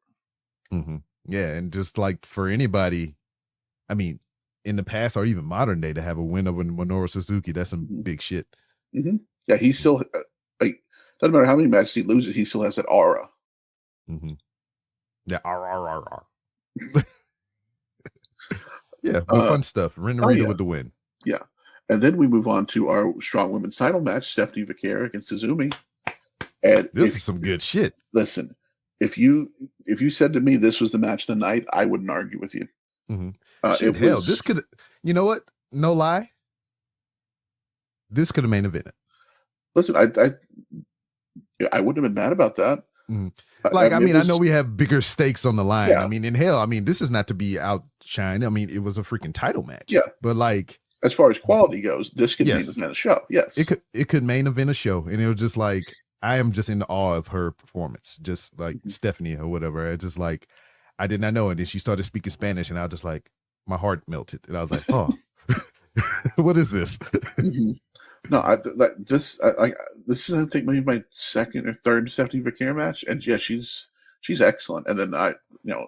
Mm-hmm. Yeah, and just like for anybody, I mean, in the past or even modern day, to have a win over Minoru Suzuki, that's some big shit. Mm-hmm. Yeah, he still like doesn't matter how many matches he loses, he still has that aura. Mm-hmm. Yeah, R. Yeah, fun stuff. Narita with the win. Yeah, and then we move on to our strong women's title match: Stephanie Vaquera against Izumi. And this is some good shit. Listen, if you said to me this was the match of the night, I wouldn't argue with you. Mm-hmm. This could, you know what? No lie, this could have main evented. Listen, I wouldn't have been mad about that. Mm-hmm. Like, I know we have bigger stakes on the line. Yeah. I mean, this is not to be outshined. I mean, it was a freaking title match. Yeah. But like, as far as quality goes, this could main event a show. Yes. It could main event a show. And it was just like, I am just in awe of her performance. Just like Stephanie or whatever. It's just like, I did not know. And then she started speaking Spanish and I was just like, my heart melted. And I was like, oh, what is this? No, this is I think maybe my second or third Stephanie Vaquera match, and yeah, she's excellent. And then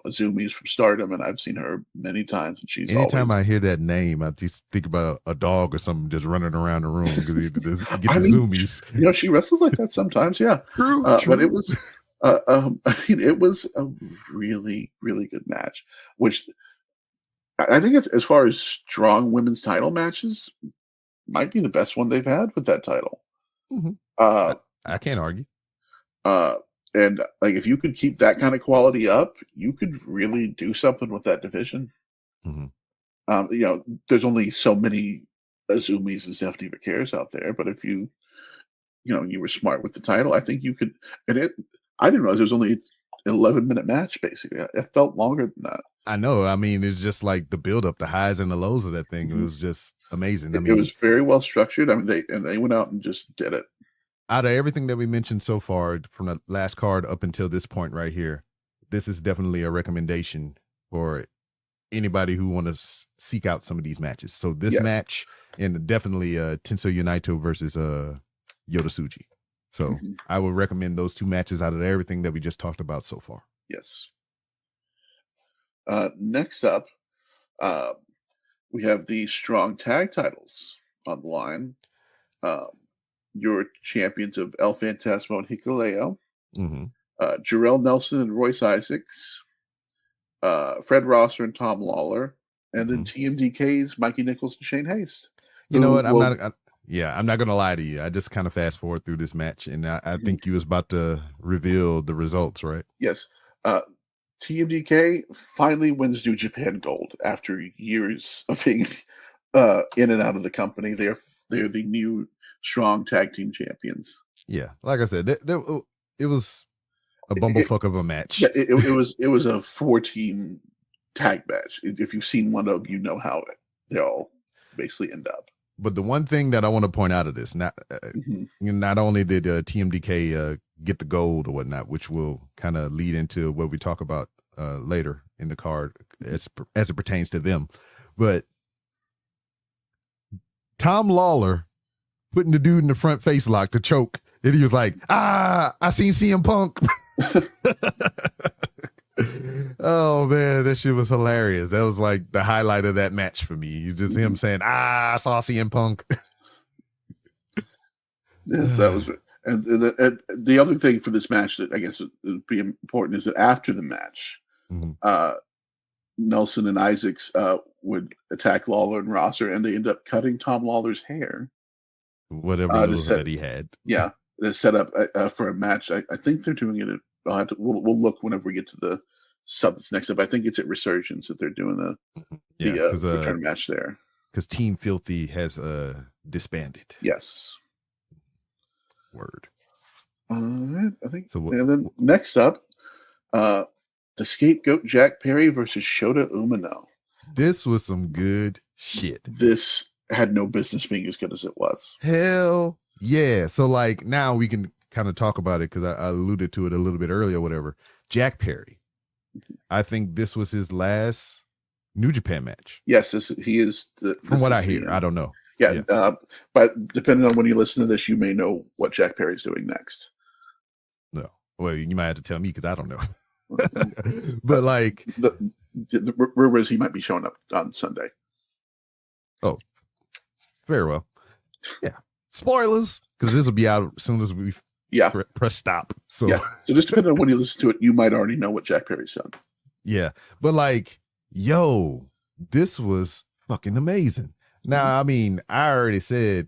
Izumi's from Stardom, and I've seen her many times, and she's anytime I hear that name, I just think about a dog or something just running around the room because Izumi's. She wrestles like that sometimes, yeah. True. But it was, it was a really, really good match, which I think it's, as far as strong women's title matches, might be the best one they've had with that title. Mm-hmm. I can't argue. And like, if you could keep that kind of quality up, you could really do something with that division. Mm-hmm. There's only so many Izumis and Stephanie Vaqueras out there, but if you were smart with the title, I think you could. And I didn't realize it was only an 11-minute match. Basically, it felt longer than that. I know. I mean, it's just like the build up, the highs and the lows of that thing. It was just amazing. It was very well structured. I mean, they went out and just did it. Out of everything that we mentioned so far, from the last card up until this point right here, this is definitely a recommendation for anybody who want to seek out some of these matches. So this match, and definitely Tensou Naito versus Yota Tsuji. So I would recommend those two matches out of everything that we just talked about so far. Yes. Next up, we have the strong tag titles on the line. Your champions of El Fantasma and Hikuleo, Jarrell Nelson and Royce Isaacs, Fred Rosser and Tom Lawler, and then TMDK's Mikey Nichols and Shane Hayes. You know what? I'm not going to lie to you. I just kind of fast forward through this match, and I think you was about to reveal the results, right? Yes. TMDK finally wins New Japan Gold after years of being in and out of the company. They're the new strong tag team champions. Yeah, like I said, it was a bumblefuck of a match. Yeah, it was a 4-team tag match. If you've seen one of them, you know how they all basically end up. But the one thing that I want to point out of this, not only did TMDK get the gold or whatnot, which will kind of lead into what we talk about later in the card as it pertains to them. But Tom Lawler putting the dude in the front face lock to choke, and he was like, I seen CM Punk. Oh man, that shit was hilarious. That was like the highlight of that match for me. You just him saying, I saw CM Punk. Yes, that was. And the other thing for this match that I guess would be important is that after the match, Nelson and Isaacs would attack Lawler and Rosser, and they end up cutting Tom Lawler's hair. Whatever it was that he had. Yeah, to set up for a match. I think they're doing it. We'll look whenever we get to the stuff that's next up. I think it's at Resurgence that they're doing the return match there. Because Team Filthy has disbanded. Yes. Word. All right, I think. So and then next up, the Scapegoat Jack Perry versus Shota Umino. This was some good shit. This had no business being as good as it was. Hell yeah. So like now we can kind of talk about it because I alluded to it a little bit earlier, whatever. Jack Perry. I think this was his last New Japan match. Yes, he is. From what I hear, I don't know. Yeah, but depending on when you listen to this, you may know what Jack Perry's doing next. No, well, you might have to tell me because I don't know. But like the rumor is he might be showing up on Sunday. Oh, very well. Yeah, spoilers because this will be out as soon as we press stop. So so just depending on when you listen to it, you might already know what Jack Perry's done. Yeah, but like, yo, this was fucking amazing. Now, I mean, I already said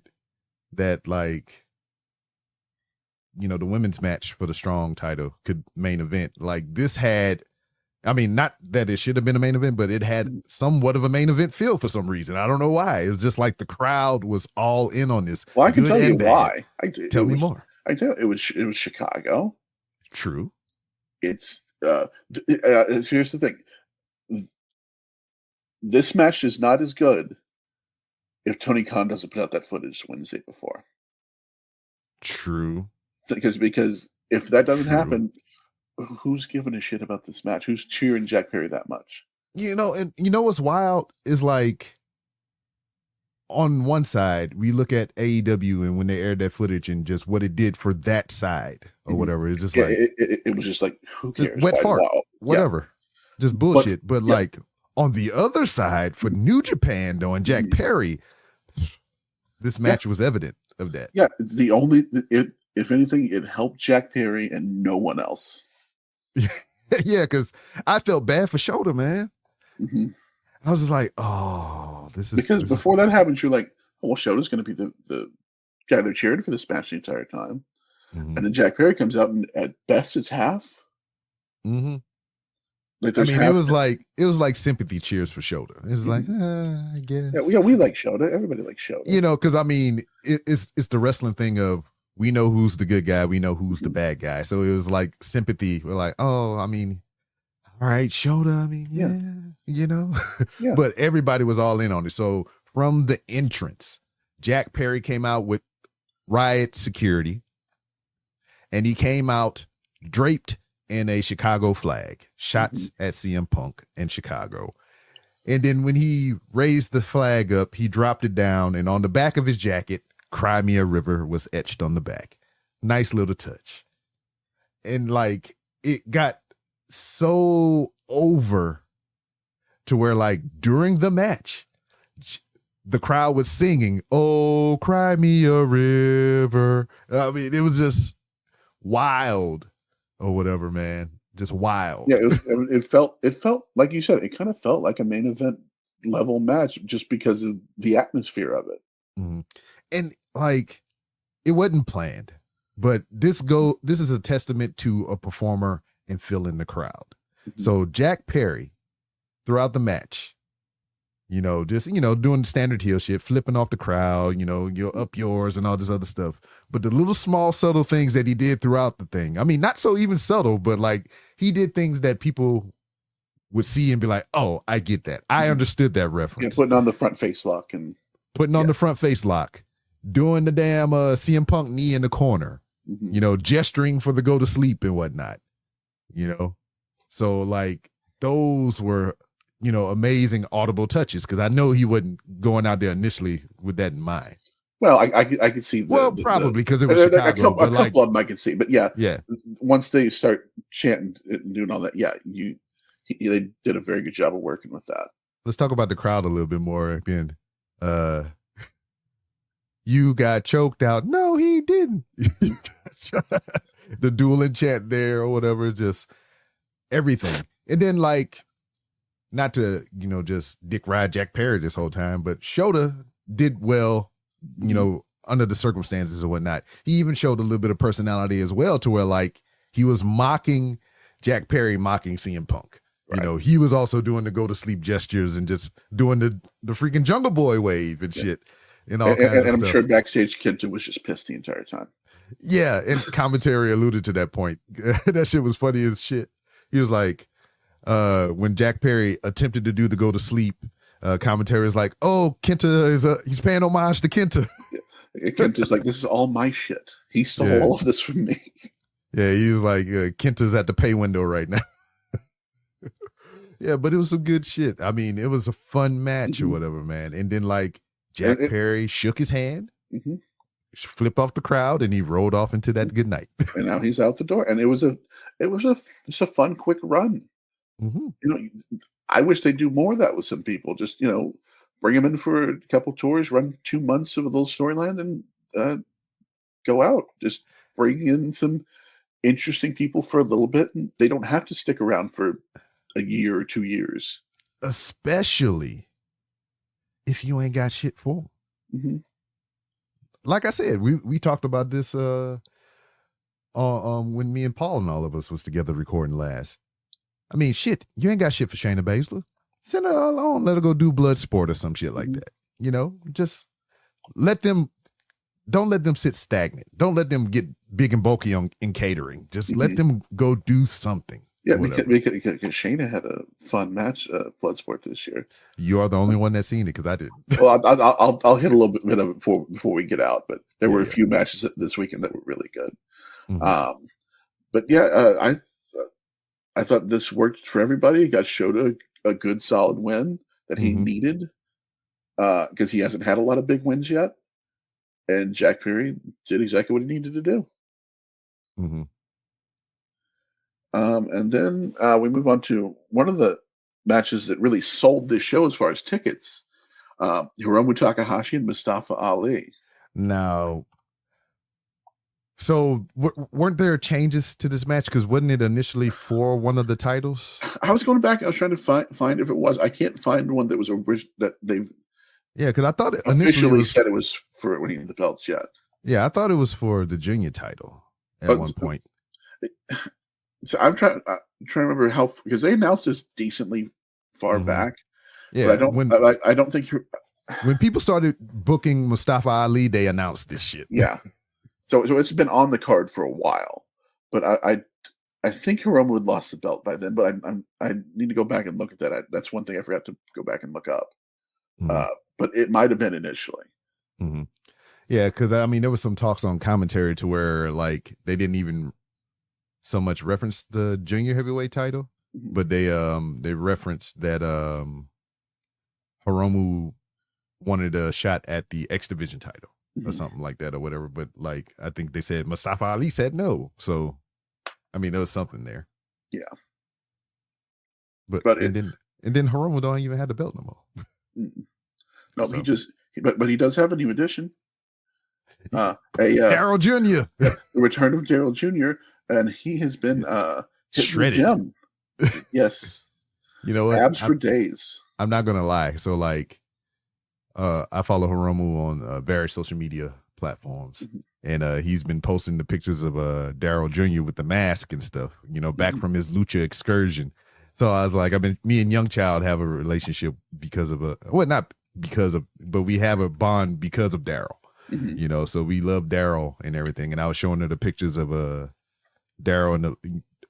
that, like, you know, the women's match for the Strong title could main event. Like, this had, I mean, not that it should have been a main event, but it had somewhat of a main event feel for some reason. I don't know why. It was just like the crowd was all in on this. Well, I can tell you why. Tell me more. I tell you, it was Chicago. True. It's here's the thing. This match is not as good if Tony Khan doesn't put out that footage Wednesday before. True. Because if that doesn't happen, who's giving a shit about this match? Who's cheering Jack Perry that much? You know, and you know what's wild is like, on one side, we look at AEW and when they aired that footage and just what it did for that side or whatever. It's just like it was just like, who cares? Wet fart, whatever. Just bullshit. But like on the other side, for New Japan though, and Jack Perry, this match was evident of that. Yeah, if anything, it helped Jack Perry and no one else. Yeah, because I felt bad for Shota, man. Mm-hmm. I was just like, oh, this is because before that happens, you're like, oh, well, Shota's going to be the guy they're cheering for this match the entire time, and then Jack Perry comes out and at best it's half. Mm-hmm. Like I mean, it was like sympathy cheers for Shota. It's like, I guess. Yeah, we like Shota. Everybody likes Shota. You know, because I mean, it's the wrestling thing of we know who's the good guy, we know who's the bad guy. So it was like sympathy. We're like, oh, I mean, all right, Shota. I mean, you know. Yeah. But everybody was all in on it. So from the entrance, Jack Perry came out with riot security, and he came out draped in a Chicago flag, shots at CM Punk in Chicago. And then when he raised the flag up, he dropped it down, and on the back of his jacket, Cry Me a River was etched on the back. Nice little touch. And like, it got so over to where like during the match, the crowd was singing, "Oh, cry me a river." I mean, it was just wild. Or whatever, man. Just wild. Yeah, it felt like you said, it kind of felt like a main event level match just because of the atmosphere of it. Mm-hmm. And like, it wasn't planned, but this is a testament to a performer and filling the crowd. Mm-hmm. So Jack Perry, throughout the match, you know, just, you know, doing the standard heel shit, flipping off the crowd, you know, you're up yours and all this other stuff. But the little small subtle things that he did throughout the thing, I mean, not so even subtle, but like he did things that people would see and be like, oh, I get that. I understood that reference. Yeah, putting on the front face lock and putting on the front face lock, doing the damn CM Punk knee in the corner. Mhm. you know, gesturing for the go to sleep and whatnot, you know. So like those were, you know, amazing audible touches because I know he wasn't going out there initially with that in mind. Well, I could see Probably because it was a Chicago, couple, but like, of them I could see, but yeah, yeah, once they start chanting and doing all that, yeah, they did a very good job of working with that. let's talk about the crowd a little bit more then. You got choked out. No, he didn't. The dueling chant there or whatever, just everything. And then like, not to, you know, just dick ride Jack Perry this whole time, but Shota did well, you know, under the circumstances and whatnot. He even showed a little bit of personality as well to where like he was mocking Jack Perry, mocking CM Punk. Right. You know, he was also doing the go to sleep gestures and just doing the freaking Jungle Boy wave and shit. And all kinds of I'm stuff. sure backstage Kenta was just pissed the entire time. Yeah, and commentary alluded to that point. That shit was funny as shit. He was like, when Jack Perry attempted to do the go to sleep, commentary is like, oh, Kenta he's paying homage to Kenta. Kenta's like, this is all my shit. He stole all of this from me. Yeah, he was like, Kenta's at the pay window right now. Yeah, but it was some good shit. I mean, it was a fun match or whatever, man. And then like Jack Perry shook his hand, flip off the crowd, and he rolled off into that good night. And now he's out the door. And it was a fun, quick run. Mm-hmm. You know, I wish they do more of that with some people. Just, you know, bring them in for a couple tours, run 2 months of a little storyline, and go out. Just bring in some interesting people for a little bit, and they don't have to stick around for a year or 2 years. Especially if you ain't got shit for them. Mm-hmm. Like I said, we talked about this when me and Paul and all of us was together recording last. I mean, shit, you ain't got shit for Shayna Baszler. Send her alone. Let her go do Bloodsport or some shit like that. You know, just don't let them sit stagnant. Don't let them get big and bulky in catering. Just let them go do something. Yeah, because Shayna had a fun match, Bloodsport this year. You are the only one that's seen it because I didn't. Well, I'll hit a little bit of it before we get out, but there were a few matches this weekend that were really good. Mm-hmm. But yeah, I thought this worked for everybody. He got Shota a good solid win that he needed because he hasn't had a lot of big wins yet, and Jack Perry did exactly what he needed to do. Mm-hmm. And then we move on to one of the matches that really sold this show as far as tickets. Hiromu Takahashi and Mustafa Ali. Now, so weren't there changes to this match? Because wasn't it initially for one of the titles? I was going back. I was trying to find if it was. I can't find one that was that they've. Yeah, because I thought it officially said it was for winning the belts yet. Yeah, I thought it was for the junior title at one point. So I'm trying to remember how, because they announced this decently far back. Yeah, but I don't think when people started booking Mustafa Ali, they announced this shit. Yeah, so it's been on the card for a while, but I think Hiromu had lost the belt by then. But I need to go back and look at that. That's one thing I forgot to go back and look up. But it might have been initially. Mm-hmm. Yeah, because I mean, there was some talks on commentary to where like they didn't even so much reference the junior heavyweight title, but they referenced that Hiromu wanted a shot at the X Division title or something like that or whatever. But like I think they said Mustafa Ali said no, so I mean there was something there. Yeah, but then Hiromu don't even have the belt no more. No, so. But he does have a new addition. Daryl Jr. The return of Daryl Jr. and he has been shredded. Gym. Yes, you know what? Abs for days. I'm not gonna lie. So like, I follow Hiromu on various social media platforms, and he's been posting the pictures of Daryl Jr. with the mask and stuff. You know, back from his lucha excursion. So I was like, me and Young Child have a relationship because of but we have a bond because of Daryl. You know, so we love Daryl and everything. And I was showing her the pictures of Daryl and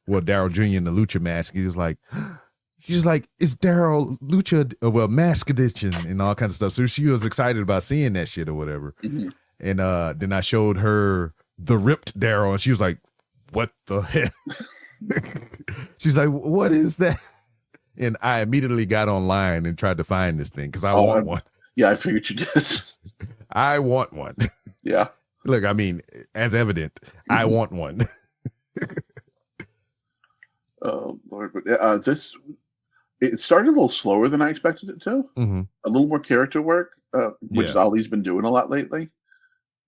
Daryl Jr. in the lucha mask. She's like, it's Daryl lucha, mask edition and all kinds of stuff. So she was excited about seeing that shit or whatever. And then I showed her the ripped Daryl, and she was like, "What the hell?" She's like, "What is that?" And I immediately got online and tried to find this thing because I want one. Yeah, I figured you did. I want one. Yeah. Look, I mean, as evident, I want one. Oh Lord, but it started a little slower than I expected it to. Mm-hmm. A little more character work, which Ali's been doing a lot lately.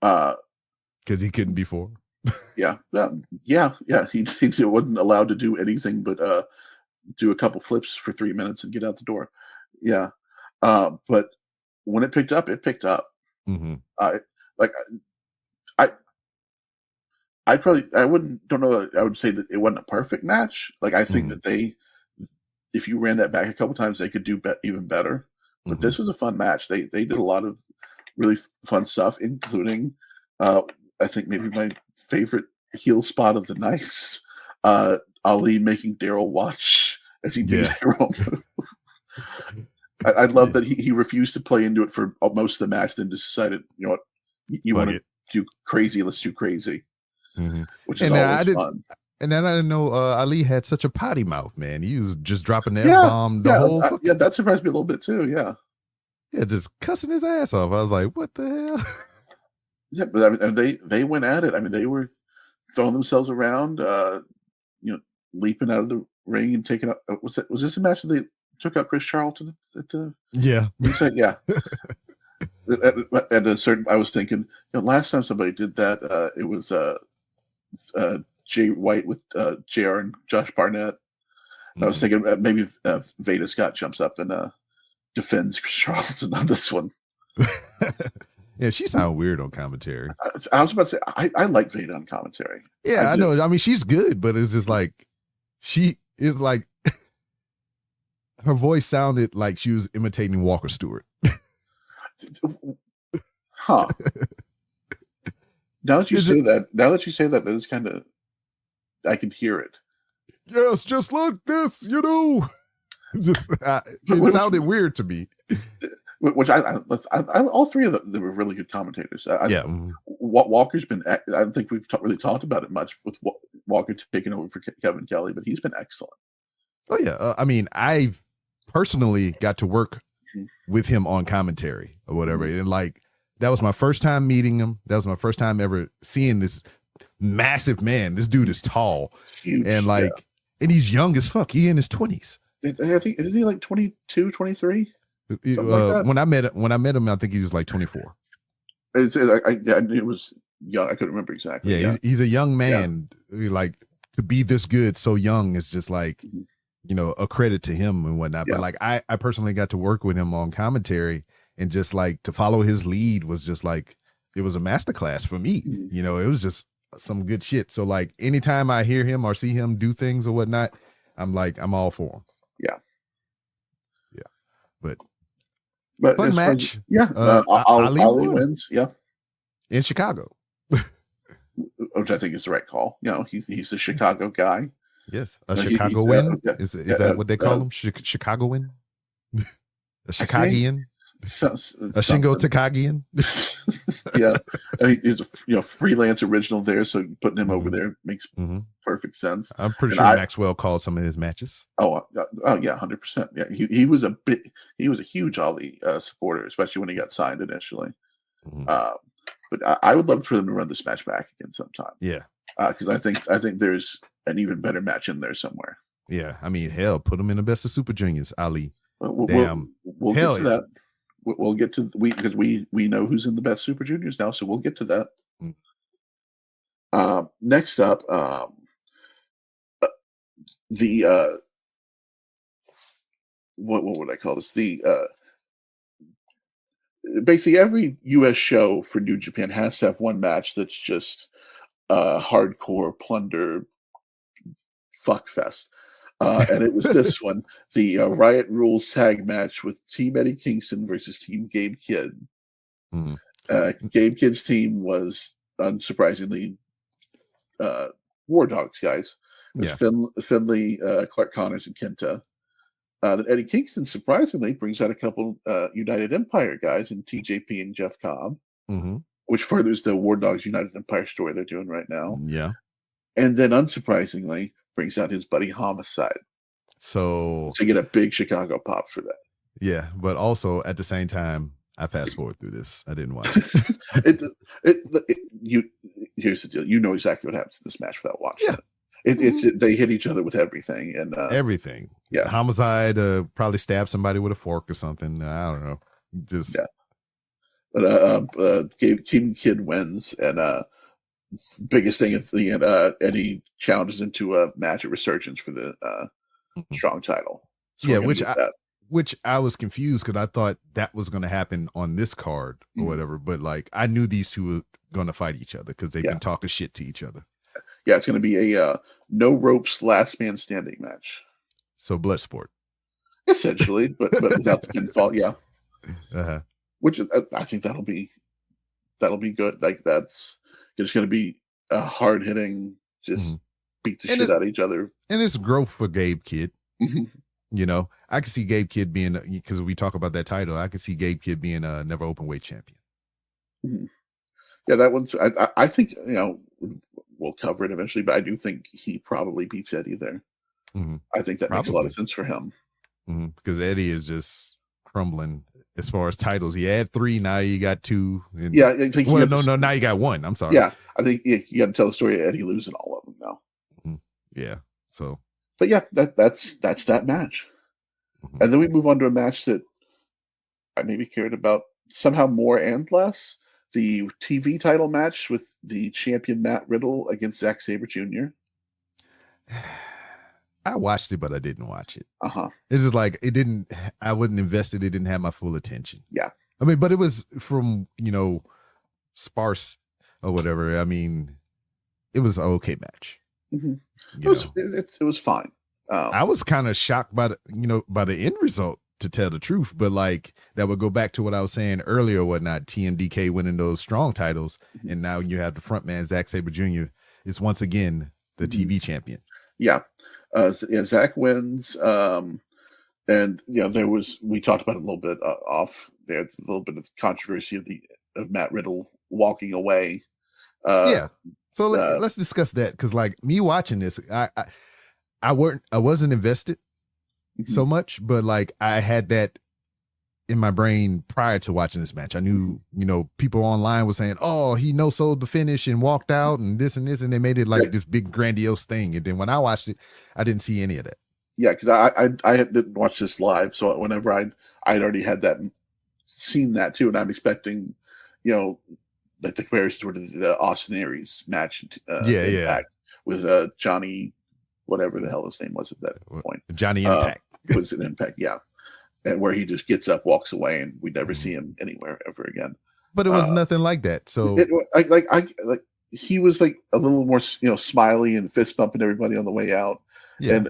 Because he couldn't before. Yeah. He wasn't allowed to do anything but do a couple flips for 3 minutes and get out the door. Yeah. But when it picked up, it picked up. Mm-hmm. I would say that it wasn't a perfect match. Like, I think that if you ran that back a couple times, they could do even better. But this was a fun match. They did a lot of really fun stuff, including, I think maybe my favorite heel spot of the night, Ali making Daryl watch as he beat Daryl. I love that he refused to play into it for most of the match, then decided, you know what, you want to do crazy, let's do crazy. Which is always fun. And then I didn't know Ali had such a potty mouth, man. He was just dropping that bomb the whole. That surprised me a little bit too. Yeah, just cussing his ass off. I was like, "What the hell?" Yeah, but I mean, they went at it. I mean, they were throwing themselves around, leaping out of the ring and taking out. Was this a match that they took out Chris Charlton at the? Yeah, you said yeah. At a certain, I was thinking, last time somebody did that, it was Jay White with JR and Josh Barnett. I was thinking maybe Veda Scott jumps up and defends Chris Charlton on this one. Yeah, she sounded weird on commentary. I was about to say, I like Veda on commentary. Yeah, I know. I mean, she's good, but it's just like, she is like, her voice sounded like she was imitating Walker Stewart. Huh. Now that you say that, that is kind of, I can hear it. Yes, just like this, Just it sounded weird to me. Which all three of them, they were really good commentators. Walker's been. I don't think we've really talked about it much with Walker taking over for Kevin Kelly, but he's been excellent. Oh yeah, I mean, I personally got to work with him on commentary or whatever, and like that was my first time meeting him. That was my first time ever seeing this massive man. This dude is tall, huge, and like, and he's young as fuck. He in his 20s. I think is he like 22, 23? When I met him, I think he was like 24. It was young. I couldn't remember exactly. Yeah, he's a young man. Yeah. Like, to be this good so young is just like, a credit to him and whatnot. Yeah. But like, I personally got to work with him on commentary, and just like to follow his lead was just like, it was a masterclass for me. It was just some good shit. So like, anytime I hear him or see him do things or whatnot, I'm all for him. Yeah. But fun match. Ali wins. Yeah. In Chicago. Which I think is the right call. He's a Chicago guy. Yes. A Chicago win? Is that what they call him? Chicago win? A Chicagian? A Shingo Takagian? Yeah. He's a freelance original there, so putting him over there makes perfect sense. I'm pretty sure Maxwell called some of his matches. Oh yeah, 100%. Yeah, he was a huge Ali supporter, especially when he got signed initially. But I would love for them to run this match back again sometime. Yeah, because I think there's an even better match in there somewhere. Yeah, I mean, hell, put him in the Best of Super Juniors, Ali. We'll get to that. We'll get to because we know who's in the Best Super Juniors now, so we'll get to that. Next up, the what would I call this? The basically every U.S. show for New Japan has to have one match that's just hardcore plunder fuckfest. And it was this one, the Riot Rules tag match with Team Eddie Kingston versus Team Gabe Kidd. Gabe Kidd's team was, unsurprisingly, War Dogs guys. Finley, Clark Connors, and Kenta. That Eddie Kingston, surprisingly, brings out a couple United Empire guys in TJP and Jeff Cobb. which furthers the War Dogs United Empire story they're doing right now. Yeah. And then, unsurprisingly, brings out his buddy Homicide. So you get a big Chicago pop for that. Yeah, but also at the same time, I fast forward through this. I didn't watch it. Here's the deal. You know exactly what happens in this match without watching it. They hit each other with everything and everything. Yeah, Homicide probably stabbed somebody with a fork or something. I don't know. Just But King Kid wins, and biggest thing at the end, Eddie challenges into a match at Resurgence for the strong title. So yeah, which I was confused because I thought that was going to happen on this card or whatever. But like, I knew these two were going to fight each other because they've been talking shit to each other. Yeah, it's going to be a no ropes last man standing match. So blood sport, essentially, but without the pinfall. Yeah, which I think that'll be good. Like it's going to be a hard hitting, just beat the shit out of each other. And it's growth for Gabe Kidd. Mm-hmm. You know, I can see Gabe Kidd being, because we talk about that title, I can see Gabe Kidd being a never open weight champion. Mm-hmm. Yeah, that one's, I think, we'll cover it eventually, but I do think he probably beats Eddie there. Mm-hmm. I think that makes a lot of sense for him. Because Eddie is just crumbling as far as titles. He had 3, now you got 2. And, I think now you got 1. I'm sorry. Yeah, I think you got to tell the story of Eddie losing all of them now. Mm-hmm. Yeah, so. But yeah, that's that match. Mm-hmm. And then we move on to a match that I maybe cared about somehow more and less. The TV title match with the champion Matt Riddle against Zack Sabre Jr. I watched it, but I didn't watch it. It's just like, I wasn't invested. It didn't have my full attention. Yeah. I mean, but it was from, sparse or whatever. I mean, it was an okay match. Mm-hmm. It was fine. I was kind of shocked by the end result, to tell the truth, but like that would go back to what I was saying earlier or whatnot. TMDK winning those strong titles, and now you have the front man Zack Sabre Jr. is once again the TV champion. Yeah, Zack wins, and we talked about it a little bit off there. A little bit of controversy of Matt Riddle walking away. So let's discuss that, because like me watching this, I wasn't invested so much, but like I had that in my brain prior to watching this match. I knew, people online were saying, "Oh, he no-sold the finish and walked out and this, and they made it like this big grandiose thing." And then when I watched it, I didn't see any of that. Yeah, because I didn't watch this live, so whenever I'd already had seen that too, and I'm expecting, like the comparison to the Austin Aries match. With Johnny, whatever the hell his name was at that point. Johnny Impact. Was an Impact, yeah. And where he just gets up, walks away, and we never see him anywhere ever again. But it was nothing like that. So he was like a little more, smiley and fist bumping everybody on the way out. Yeah. And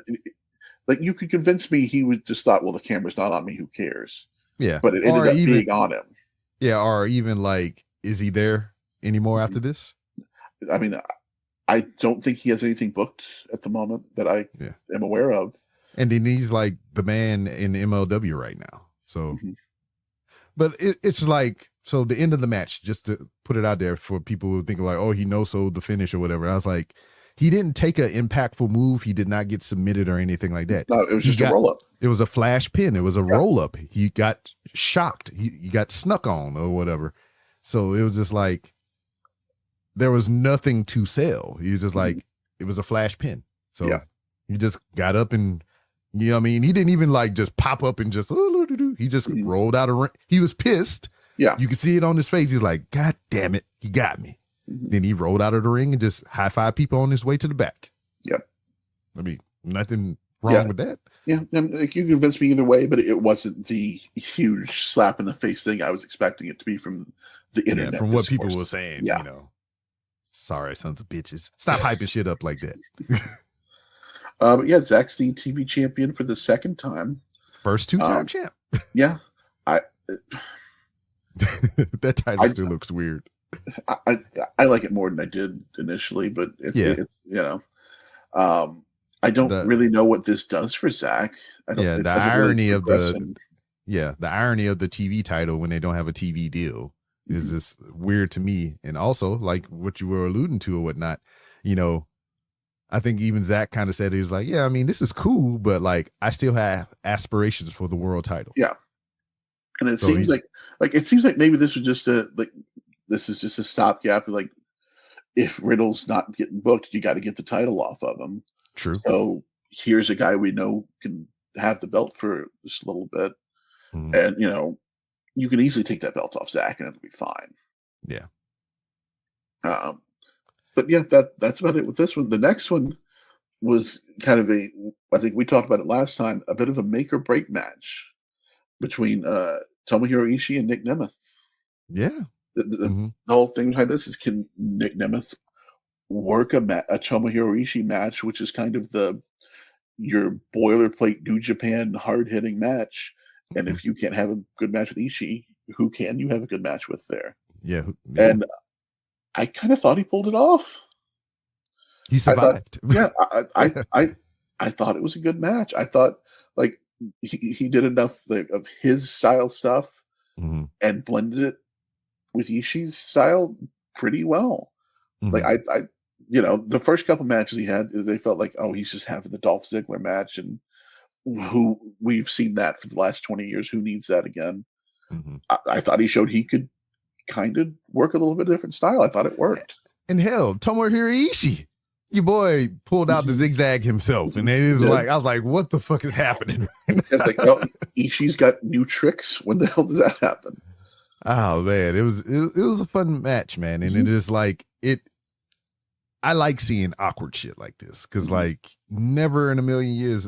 like you could convince me he would just thought, well, the camera's not on me, who cares? Yeah. But it ended up being on him. Yeah, or even like, is he there anymore after this? I mean, I don't think he has anything booked at the moment that I am aware of. And then he's like the man in MLW right now. So, but it's like, so the end of the match, just to put it out there for people who think like, oh, he no-sold the finish or whatever. I was like, he didn't take an impactful move. He did not get submitted or anything like that. No, it was just a roll-up. It was a flash pin. It was a roll-up. He got shocked. He got snuck on or whatever. So it was just like, there was nothing to sell. He was just like, it was a flash pin. So he just got up and, you know what I mean? He didn't even like just pop up and just, he just rolled out a ring. He was pissed. Yeah. You could see it on his face. He's like, God damn it. He got me. Then he rolled out of the ring and just high-five people on his way to the back. Yep. I mean, nothing wrong with that. Yeah. And you convinced me either way, but it wasn't the huge slap in the face thing I was expecting it to be from the internet. Yeah, from what people were saying, Yeah. Sorry, sons of bitches. Stop hyping shit up like that. But yeah, Zack's the TV champion for the second time. First two-time champ. Yeah. That title still looks weird. I like it more than I did initially, but it's I don't really know what this does for Zack. The irony of the TV title when they don't have a TV deal. is just weird to me. And also, like what you were alluding to or whatnot, you know, I think even Zach kind of said, he was like, yeah, I mean, this is cool, but like I still have aspirations for the world title. Yeah. And it So seems like it seems like maybe this was just this is just a stopgap. Like if Riddle's not getting booked, you got to get the title off of him. True. So here's a guy we know can have the belt for just a little bit. Mhm. And, you know, you can easily take that belt off Zach and it'll be fine. Yeah. But yeah, that's about it with this one. The next one was kind of I think we talked about it last time, a bit of a make or break match between Tomohiro Ishii and Nick Nemeth. Yeah. The whole thing behind this is, can Nick Nemeth work a Tomohiro Ishii match, which is kind of your boilerplate New Japan hard hitting match. And if you can't have a good match with Ishii, who can you have a good match with there? Yeah. And I kind of thought he pulled it off. He survived. I thought it was a good match. I thought like he did enough of his style stuff and blended it with Ishii's style pretty well. Like I you know, the first couple matches he had, they felt like, oh, he's just having the Dolph Ziggler match, and who we've seen that for the last 20 years. Who needs that again? I thought he showed he could kind of work a little bit different style. I thought it worked. And hell, Tomohiro Ishii, your boy pulled out the zigzag himself, and it is like, I was like, what the fuck is happening? It's like, oh, Ishii's got new tricks. When the hell does that happen? Oh man, it was a fun match, man, and it is like it. I like seeing awkward shit like this because, like, never in a million years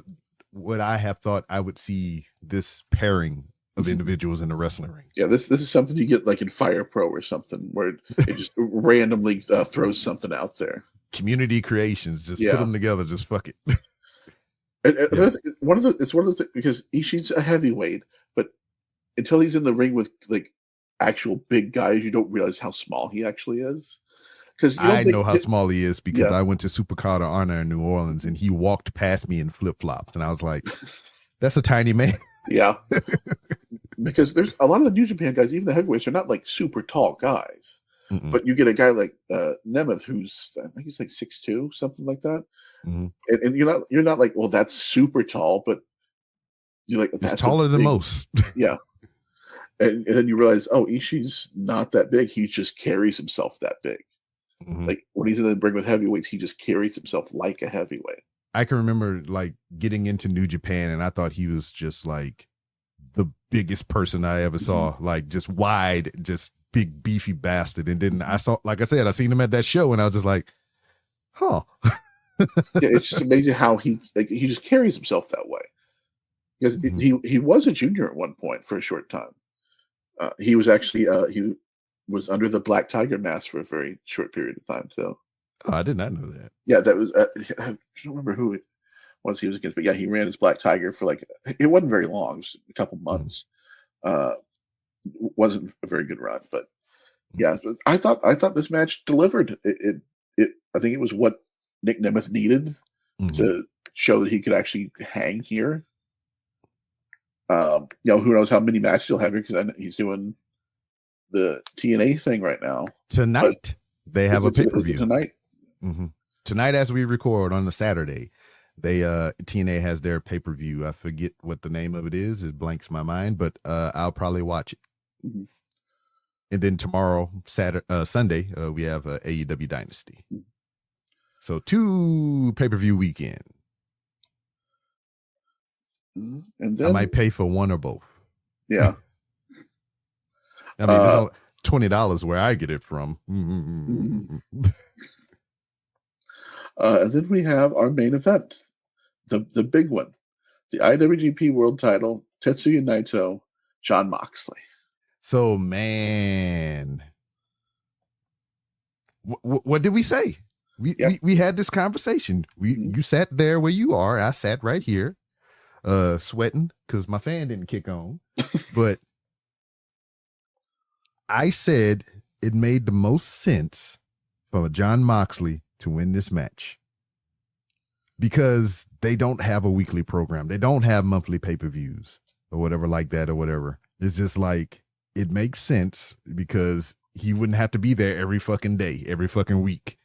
would I have thought I would see this pairing of individuals in the wrestling ring. Yeah, this is something you get like in Fire Pro or something, where it just randomly throws something out there. Community creations, just put them together, just fuck it. It's one of the things, because Ishii's a heavyweight, but until he's in the ring with like actual big guys, you don't realize how small he actually is. Because I know how small he is because I went to Supercard Honor in New Orleans and he walked past me in flip flops, and I was like, "That's a tiny man." Yeah, because there's a lot of the New Japan guys, even the heavyweights, are not like super tall guys. But you get a guy like Nemeth, who's I think he's like 6'2", something like that, and you're not like, well, that's super tall, but you're like, that's taller than most. Yeah, and then you realize, oh, Ishii's not that big. He just carries himself that big. Like when he's in the ring with heavyweights, he just carries himself like a heavyweight. I can remember like getting into New Japan, and I thought he was just like the biggest person I ever saw, like just wide, just big beefy bastard. And then I saw, like I said, I seen him at that show, and I was just like, huh. Yeah, it's just amazing how he just carries himself that way. Because he was a junior at one point for a short time. He was actually he was under the Black Tiger mask for a very short period of time too. Oh, I did not know that. Yeah, that was I don't remember who it was he was against, but yeah, he ran as Black Tiger for like, it wasn't very long, it was a couple months. Wasn't a very good run, but yeah, I thought this match delivered. It I think it was what Nick Nemeth needed to show that he could actually hang here. You know, who knows how many matches he'll have here, because he's doing the TNA thing right now. Tonight, they have a pay-per-view. Tonight? Tonight, as we record on the Saturday, they TNA has their pay-per-view. I forget what the name of it is. It blanks my mind, but I'll probably watch it. And then tomorrow, Sunday, we have AEW Dynasty. So 2 pay-per-view weekend. And then I might pay for one or both. Yeah. I mean, it's only $20 where I get it from. And then we have our main event, the big one, the IWGP World Title, Tetsuya Naito, Jon Moxley. So, man, what did we say? We had this conversation. You sat there where you are. I sat right here, sweating because my fan didn't kick on. But I said it made the most sense for Jon Moxley to win this match because they don't have a weekly program. They don't have monthly pay-per-views or whatever like that or whatever. It's just like, it makes sense because he wouldn't have to be there every fucking day, every fucking week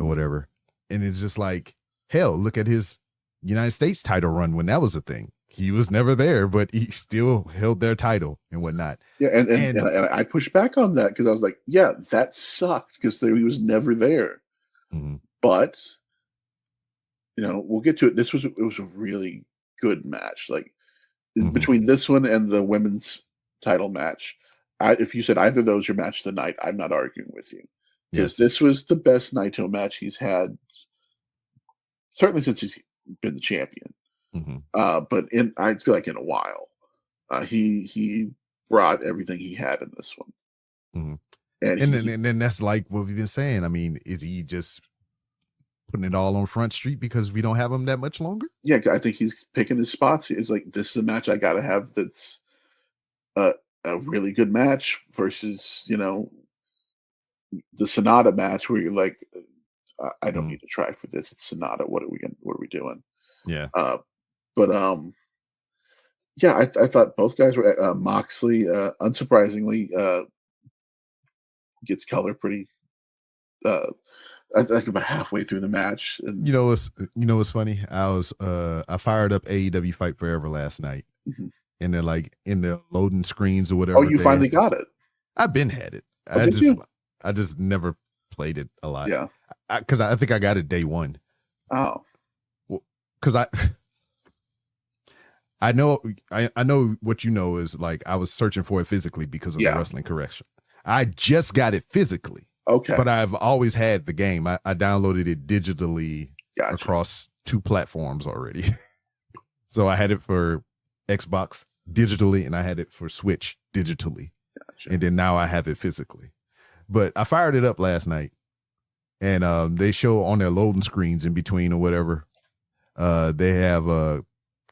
or whatever. And it's just like, hell, look at his United States title run when that was a thing. He was never there, but he still held their title and whatnot. Yeah, and I pushed back on that because I was like, yeah, that sucked because he was never there. Mm-hmm. But we'll get to it. It was a really good match. Like between this one and the women's title match, if you said either of those your match of the night, I'm not arguing with you because this was the best Naito match he's had, certainly since he's been the champion. But I feel like in a while, he brought everything he had in this one. And then that's like what we've been saying. I mean, is he just putting it all on Front Street because we don't have him that much longer? Yeah, I think he's picking his spots. It's like, this is a match I got to have that's a really good match versus, the Sonata match where you're like, I don't need to try for this. It's Sonata. What are we doing? Yeah. But yeah, I thought both guys were Moxley, unsurprisingly, gets color pretty. I think about halfway through the match. And, what's funny? I fired up AEW Fight Forever last night, and they're like in the loading screens or whatever. Oh, you finally got it. I've been had it. I just never played it a lot. Yeah, because I think I got it day one. Oh, because I know what is like I was searching for it physically because of the wrestling correction. I just got it physically. Okay. But I've always had the game. I downloaded it digitally across 2 platforms already. So I had it for Xbox digitally and I had it for Switch digitally. Gotcha. And then now I have it physically. But I fired it up last night and they show on their loading screens in between or whatever. They have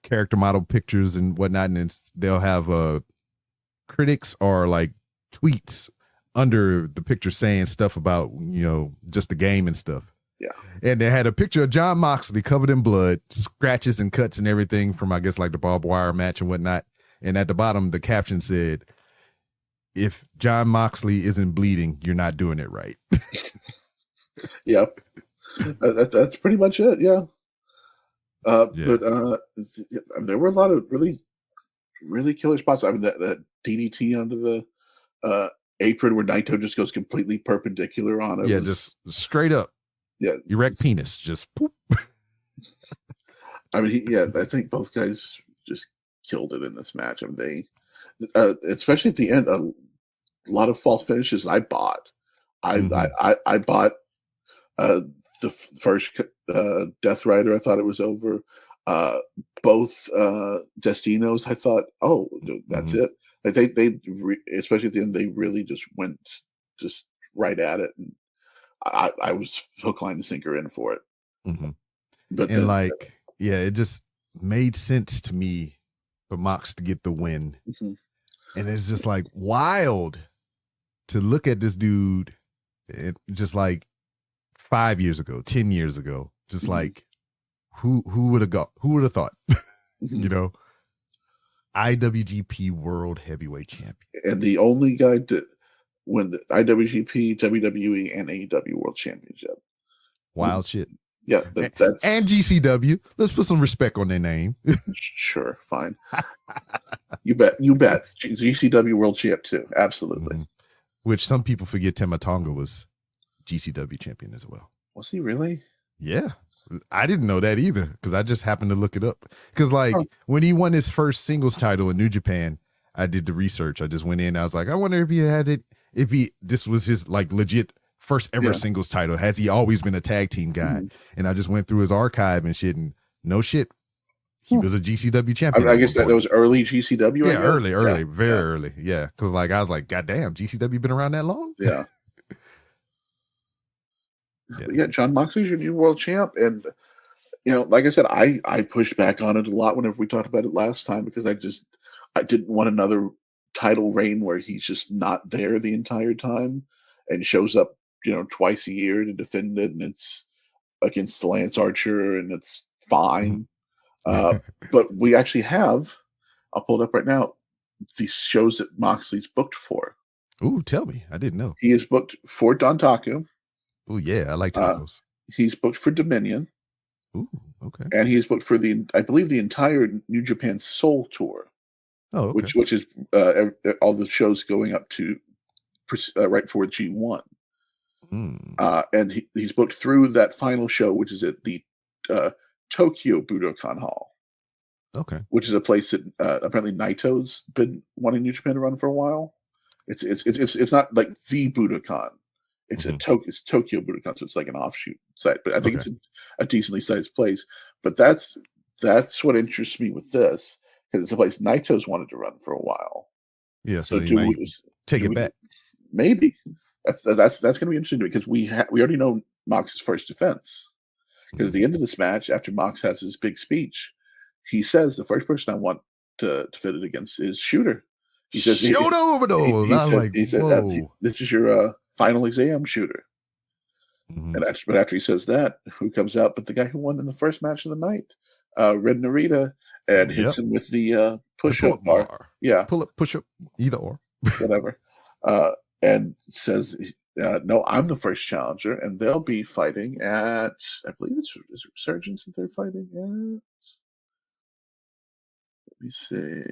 character model pictures and whatnot, and they'll have critics or like tweets under the picture saying stuff about just the game and stuff. Yeah. And they had a picture of Jon Moxley covered in blood, scratches and cuts and everything from I guess like the barbed wire match and whatnot. And at the bottom the caption said, "If Jon Moxley isn't bleeding, you're not doing it right." Yep. That's pretty much it. Yeah. But there were a lot of really, really killer spots. I mean, that DDT under the apron where Naito just goes completely perpendicular on it. Yeah, just straight up. Yeah, erect penis, just poop. I mean, I think both guys just killed it in this match. I mean, they, especially at the end, a lot of false finishes. I bought. I bought the first Death Rider. I thought it was over. Both Destinos. I thought, oh, that's it. Like they especially at the end, they really just went right at it, and I was hook, line, and sinker in for it. But then, it just made sense to me for Mox to get the win, and it's just like wild to look at this dude, just like 5 years ago, 10 years ago, just like who would have thought, IWGP World Heavyweight Champion. And the only guy to win the IWGP, WWE, and AEW World Championship. Wild shit. Yeah, that's and GCW. Let's put some respect on their name. Sure, fine. You bet. GCW World Champ too. Absolutely. Which some people forget Tama Tonga was GCW champion as well. Was he really? Yeah. I didn't know that either because I just happened to look it up. Because when he won his first singles title in New Japan, I did the research. I just went in. I was like, I wonder if he had it. This was his like legit first ever singles title. Has he always been a tag team guy? And I just went through his archive and shit. And no shit, he was a GCW champion. I guess that was early GCW. Yeah, early, very early. Yeah, because I was like, God damn, GCW been around that long? Yeah. Yeah, Jon Moxley's your new world champ, and like I said, I pushed back on it a lot whenever we talked about it last time because I didn't want another title reign where he's just not there the entire time and shows up twice a year to defend it, and it's against Lance Archer, and it's fine. But we actually have, I'll pull it up right now, these shows that Moxley's booked for. Ooh, tell me. I didn't know. He is booked for Dontaku. Oh yeah, I like tacos. He's booked for Dominion. Ooh, okay. And he's booked for I believe the entire New Japan Soul Tour. Oh, okay. Which is all the shows going up to right before G1. And he's booked through that final show, which is at the Tokyo Budokan Hall. Okay. Which is a place that apparently Naito's been wanting New Japan to run for a while. It's not like the Budokan. It's it's Tokyo Budokan, so it's like an offshoot site. But I think it's a decently sized place. But that's what interests me with this, because it's a place Naito's wanted to run for a while. Yeah, so take it back. Maybe that's going to be interesting because we already know Mox's first defense. Because at the end of this match, after Mox has his big speech, he says the first person I want to fit it against is Shooter. He says, he said this is your final exam, Shooter. But after he says that, who comes out but the guy who won in the first match of the night, Red Narita, and hits him with the push-up bar. Yeah. Pull up, push up, either or. Whatever. And says, no, I'm the first challenger, and they'll be fighting at, I believe it's Resurgence that they're fighting at. Let me see.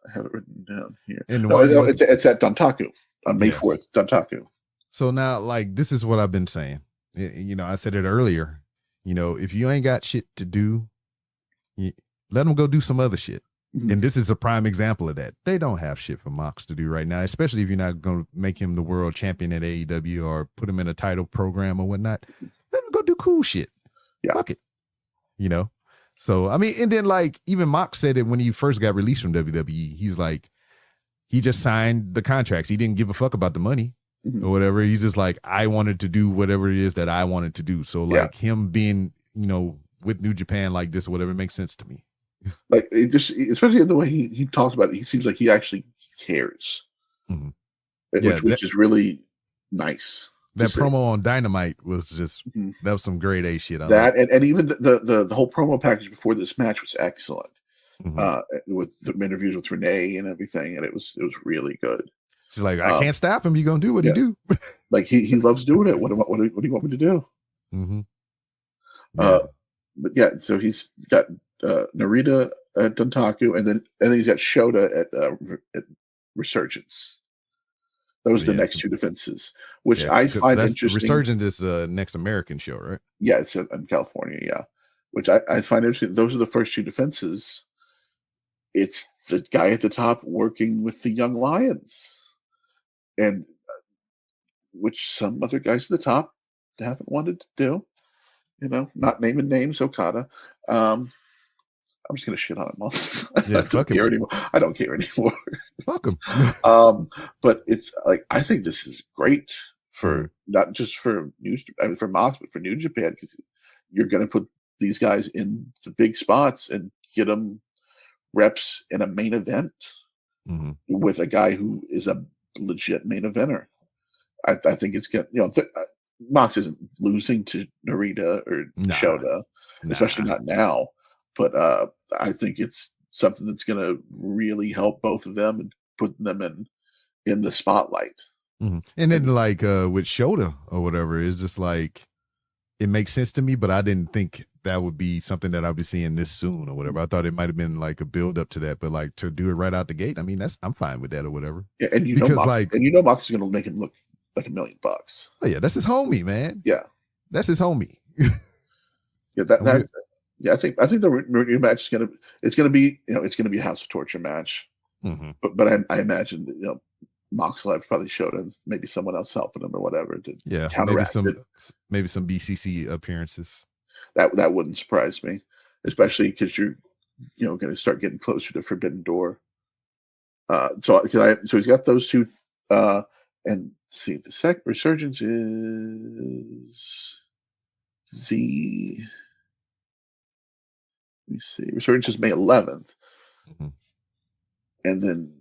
I have it written down here. It's at Dontaku on May 4th, Dontaku. So now, like, this is what I've been saying. You know, I said it earlier. You know, if you ain't got shit to do, let them go do some other shit. And this is a prime example of that. They don't have shit for Mox to do right now, especially if you're not going to make him the world champion at AEW or put him in a title program or whatnot. Let him go do cool shit. Yeah. Fuck it. You know? So, I mean, and then like even Mox said it when he first got released from WWE. He's like, he just signed the contracts. He didn't give a fuck about the money or whatever. He's just like, I wanted to do whatever it is that I wanted to do. So like him being, you know, with New Japan like this or whatever makes sense to me. Like it just, especially the way he talks about it, he seems like he actually cares, which is really nice. That promo on Dynamite was just that was some grade A shit. And even the whole promo package before this match was excellent, with the interviews with Renee and everything, and it was really good. She's like, I can't stop him. You gonna do what he do? Like he loves doing it. What do you want me to do? But yeah, so he's got Narita at Dontaku, and then he's got Shota at Resurgence. Those are the next two defenses, which I find interesting. Resurgence is the next American show, right? Yeah, it's in California. Yeah, which I find interesting. Those are the first two defenses. It's the guy at the top working with the Young Lions, and which some other guys at the top haven't wanted to do. You know, not naming names, Okada. I'm just gonna shit on him. I don't care anymore. Fuck him. But it's like I think this is great for not just for for Mox, but for New Japan, because you're gonna put these guys in the big spots and get them reps in a main event with a guy who is a legit main eventer. I think it's gonna, Mox isn't losing to Narita or Shota, especially not now. But I think it's something that's going to really help both of them and put them in the spotlight. And then like with Shota or whatever, it's just like it makes sense to me, but I didn't think that would be something that I'll be seeing this soon or whatever. I thought it might have been like a build up to that, but like to do it right out the gate, I mean, I'm fine with that or whatever. Yeah, and Mox is going to make him look like $1 million. Oh yeah, that's his homie, man. Yeah, that's his homie. I think the rematch is gonna be a House of Torture match. But I imagine Mox will have probably showed and maybe someone else helping him or whatever to counteract maybe some BCC appearances. That wouldn't surprise me, especially because you're going to start getting closer to Forbidden Door. So he's got those two, and see the Resurgence is the. Let me see. Resurgence is May 11th, and then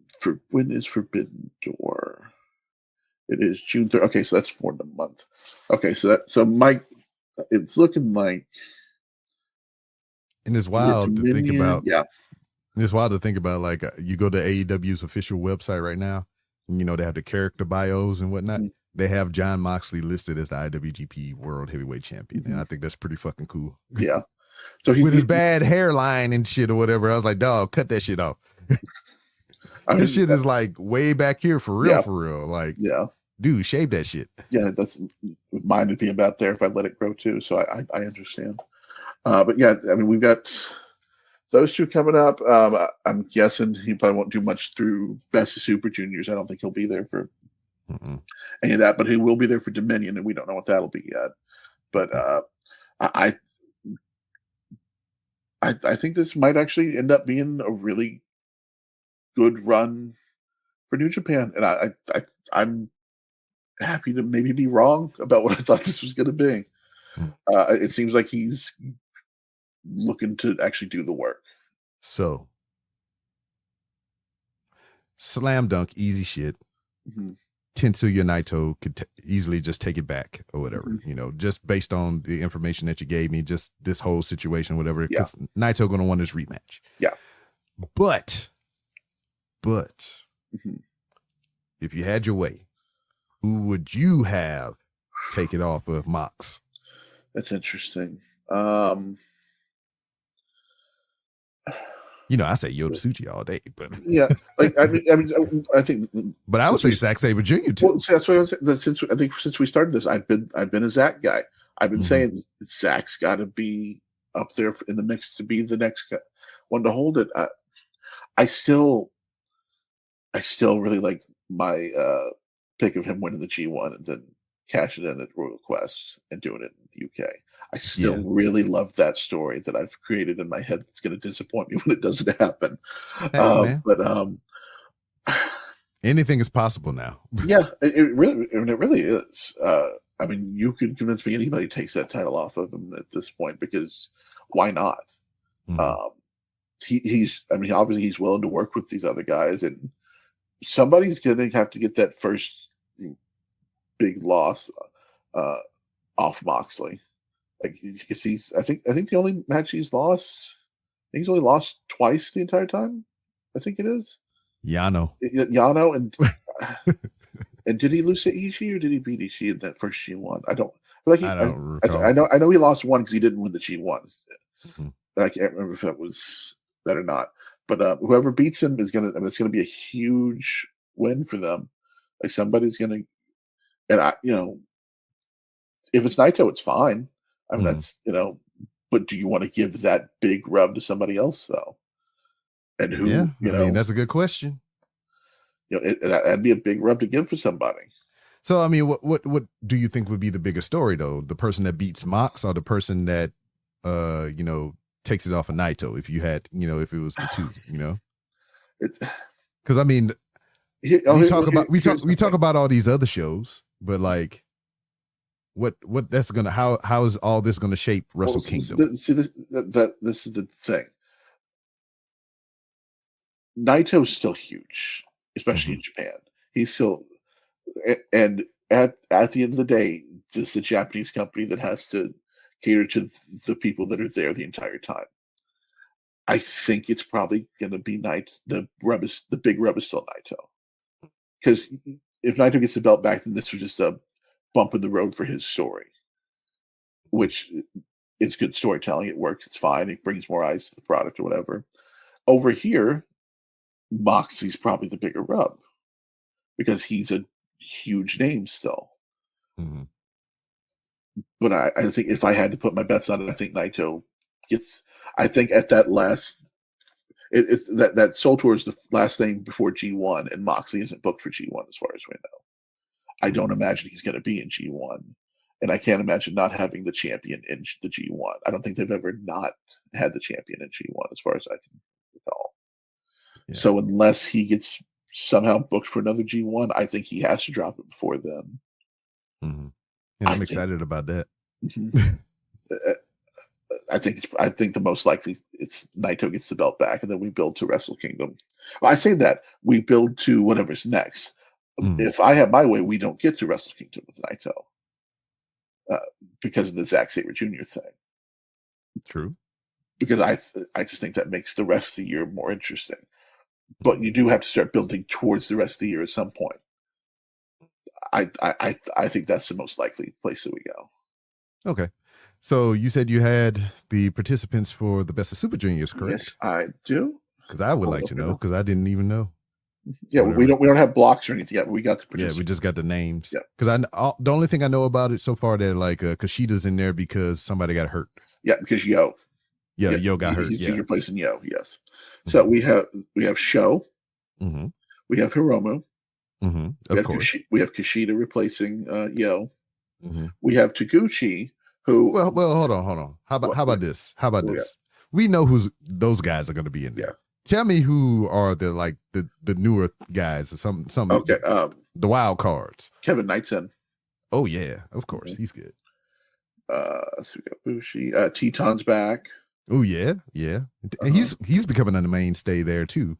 when is Forbidden Door? It is June 3rd. Okay, so that's more than a month. Okay, so Mike, it's looking like, and it's wild to think about. Yeah, It's wild to think about. Like you go to AEW's official website right now, and, they have the character bios and whatnot. Mhm. They have Jon Moxley listed as the IWGP World Heavyweight Champion, and I think that's pretty fucking cool. Yeah. So with his bad hairline and shit or whatever, I was like, dog, cut that shit off. This shit is like way back here for real. Like, dude, shave that shit. Yeah, that's mine would be about there if I let it grow too. So I understand. But yeah, I mean, we've got those two coming up. I'm guessing he probably won't do much through Best of Super Juniors. I don't think he'll be there for any of that, but he will be there for Dominion, and we don't know what that'll be yet. But I think this might actually end up being a really good run for New Japan, and I'm happy to maybe be wrong about what I thought this was going to be. It seems like he's looking to actually do the work. So, slam dunk, easy shit. Tetsuya Naito could easily just take it back or whatever, just based on the information that you gave me, just this whole situation, whatever. Because Naito going to want his rematch. Yeah. But if you had your way, who would you have take it off of Mox? That's interesting. I say Yota Tsuchi all day, but yeah, like I mean, I think. But I would say Zack Sabre Jr. too. Well, that's what I was saying. Since we started this, I've been a Zack guy. I've been saying Zack's got to be up there in the mix to be the next one to hold it. I still really like my pick of him winning the G1 and then cashing in at Royal Quest and doing it in the UK. I still really love that story that I've created in my head. That's going to disappoint me when it doesn't happen. But anything is possible now. Yeah, it really is. I mean, you could convince me anybody takes that title off of him at this point, because why not? He's obviously he's willing to work with these other guys, and somebody's going to have to get that first big loss off Moxley. Like, because I think the only match he's lost, he's only lost twice the entire time. I think it is Yano, and and did he lose to Ishii or did he beat Ishii in that first G1? I don't recall. I know he lost one because he didn't win the G1. I can't remember if that was that or not. But whoever beats him is it's gonna be a huge win for them. Like, somebody's gonna, and if it's Naito, it's fine. I mean, that's but do you want to give that big rub to somebody else though? And who? I mean, that's a good question. That'd be a big rub to give for somebody. So, I mean, what do you think would be the bigger story though? The person that beats Mox, or the person that takes it off of Naito? If you had, if it was the two, because I mean, we talk about all these other shows, but like, what that's gonna how is all this gonna shape Wrestle Kingdom? This is the thing. Naito's still huge, especially in Japan. He's still, and at the end of the day, this is a Japanese company that has to cater to the people that are there the entire time. I think it's probably going to be the big rub is still Naito, because if Naito gets the belt back, then this was just a bump in the road for his story, which is good storytelling. It works. It's fine. It brings more eyes to the product or whatever. Over here, Moxley's probably the bigger rub because he's a huge name still. But I think if I had to put my bets on it, I think Naito gets. I think at that last, it's that Soul Tour is the last thing before G1, and Moxley isn't booked for G1 as far as we know. I don't imagine he's going to be in G1, and I can't imagine not having the champion in the G1. I don't think they've ever not had the champion in G1 as far as I can recall. Yeah. So unless he gets somehow booked for another G1, I think he has to drop it before then. And I'm excited about that. I think the most likely it's Naito gets the belt back, and then we build to Wrestle Kingdom. Well, I say that we build to whatever's next. If I have my way, we don't get to Wrestle Kingdom with Naito because of the Zack Sabre Jr. thing. True. because I just think that makes the rest of the year more interesting. But you do have to start building towards the rest of the year at some point. I think that's the most likely place that we go. Okay. So you said you had the participants for the Best of Super Juniors, correct? Yes, I do. Because I would like to know, because I didn't even know. Yeah, we don't have blocks or anything yet. But we got the participants. Yeah, we just got the names. Yeah. Because the only thing I know about it so far that like Kushida's in there because somebody got hurt. Yeah, because Yo. Yeah, Yo got hurt. He's replacing Yo. Yes. So we have Sho. Mm-hmm. We have Hiromu. Mm-hmm. Of course. We have Kushida replacing Yo. Mm-hmm. We have Taguchi, who. Well, hold on. How about this? We know who's those guys are going to be in there. Yeah. Tell me who are the newer guys or some. Okay. The wild cards. Kevin Knight's in. Oh yeah, of course, he's good. So we got Bushi. Teton's back. Oh yeah. And he's becoming a mainstay there too.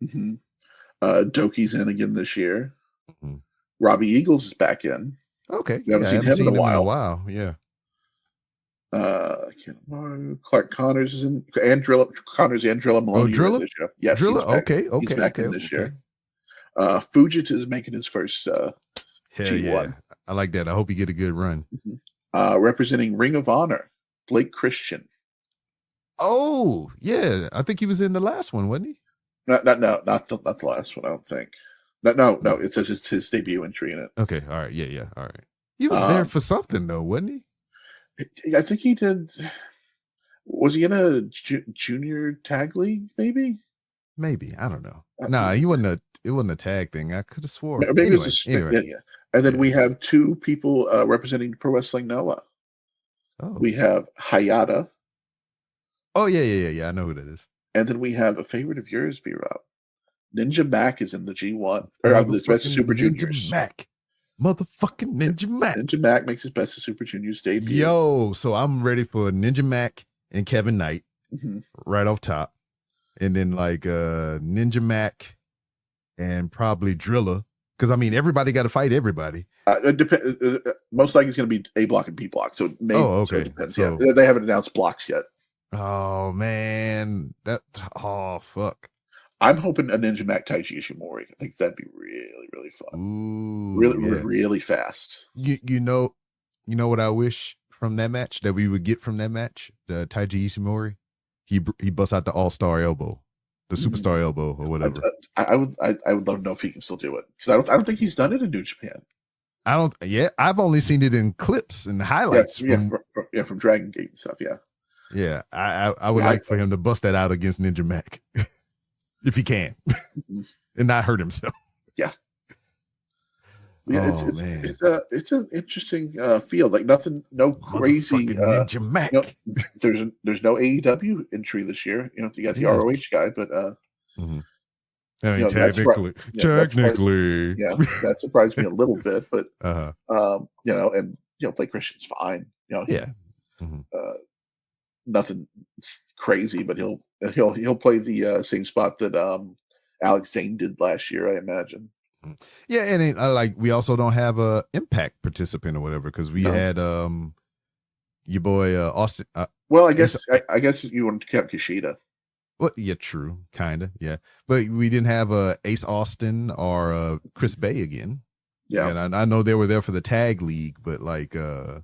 Mm-hmm. Doki's in again this year. Mm-hmm. Robbie Eagles is back in. Okay. We haven't seen him in a while. Yeah. Clark Connors is in. Connors and Drilla Maloney. Drilla? This year. Yes. Drilla? Okay. He's back in this year. Fujita is making his first Hell G1. Yeah. I like that. I hope you get a good run. Mm-hmm. Representing Ring of Honor, Blake Christian. Oh, yeah. I think he was in the last one, wasn't he? Not the last one, I don't think. No. It says it's his debut entry in it. Okay. All right. Yeah. All right. He was there for something, though, wasn't he? I think he did. Was he in a junior tag league, maybe? Maybe. I don't know. Nah, it wasn't a tag thing. I could have sworn. Maybe anyway. Yeah. And then we have two people representing Pro Wrestling Noah. Oh. We have Hayata. Oh, yeah. I know who that is. And then we have a favorite of yours, B-Rob. Ninja Mac is in the G1. Or the Best of Super Juniors. Motherfucking Ninja Mac. Ninja Mac makes his Best of Super Juniors debut. Yo, so I'm ready for Ninja Mac and Kevin Knight right off top. And then like Ninja Mac and probably Drilla. Because, I mean, everybody got to fight everybody. Most likely it's going to be A block and B block. So it okay. So it depends. So, yeah, they haven't announced blocks yet. Oh, man. Fuck. I'm hoping a Ninja Mac Taiji Ishimori. I think that'd be really, really fun. Ooh, really fast. You know what I wish from that match that we would get from that match? The Taiji Ishimori. He busts out the all-star elbow, the superstar elbow or whatever. I would love to know if he can still do it, because I don't think he's done it in New Japan. I've only seen it in clips and highlights. From Dragon Gate and stuff. Yeah, I would like for him to bust that out against Ninja Mac. If he can, and not hurt himself. Yeah, it's an interesting field. Like no crazy. Ninja Mac. There's no AEW entry this year. You got the ROH guy, but I mean, technically, that surprised me a little bit. But Blake Christian's fine. Nothing crazy, but he'll play the same spot that Alex Zane did last year, I imagine. Yeah, and we also don't have a Impact participant or whatever because we had your boy Austin. Well, I guess you want to keep Kushida. Well, yeah, true, kind of, yeah, but we didn't have Ace Austin or Chris Bay again. Yeah, and I know they were there for the tag league, but that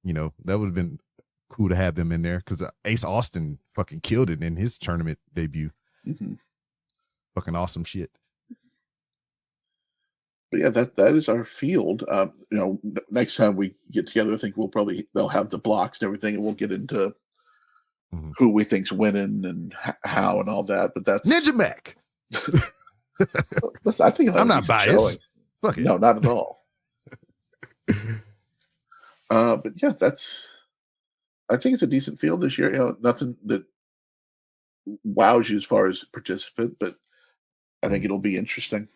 would have been cool to have them in there because Ace Austin fucking killed it in his tournament debut. Fucking awesome shit. But yeah, that is our field. Next time we get together, I think they'll have the blocks and everything, and we'll get into who we think's winning and how and all that. But that's Ninja Mac. I think I'm not biased. Fuck it. No, not at all. But yeah, I think it's a decent field this year. Nothing that wows you as far as participant, but I think it'll be interesting.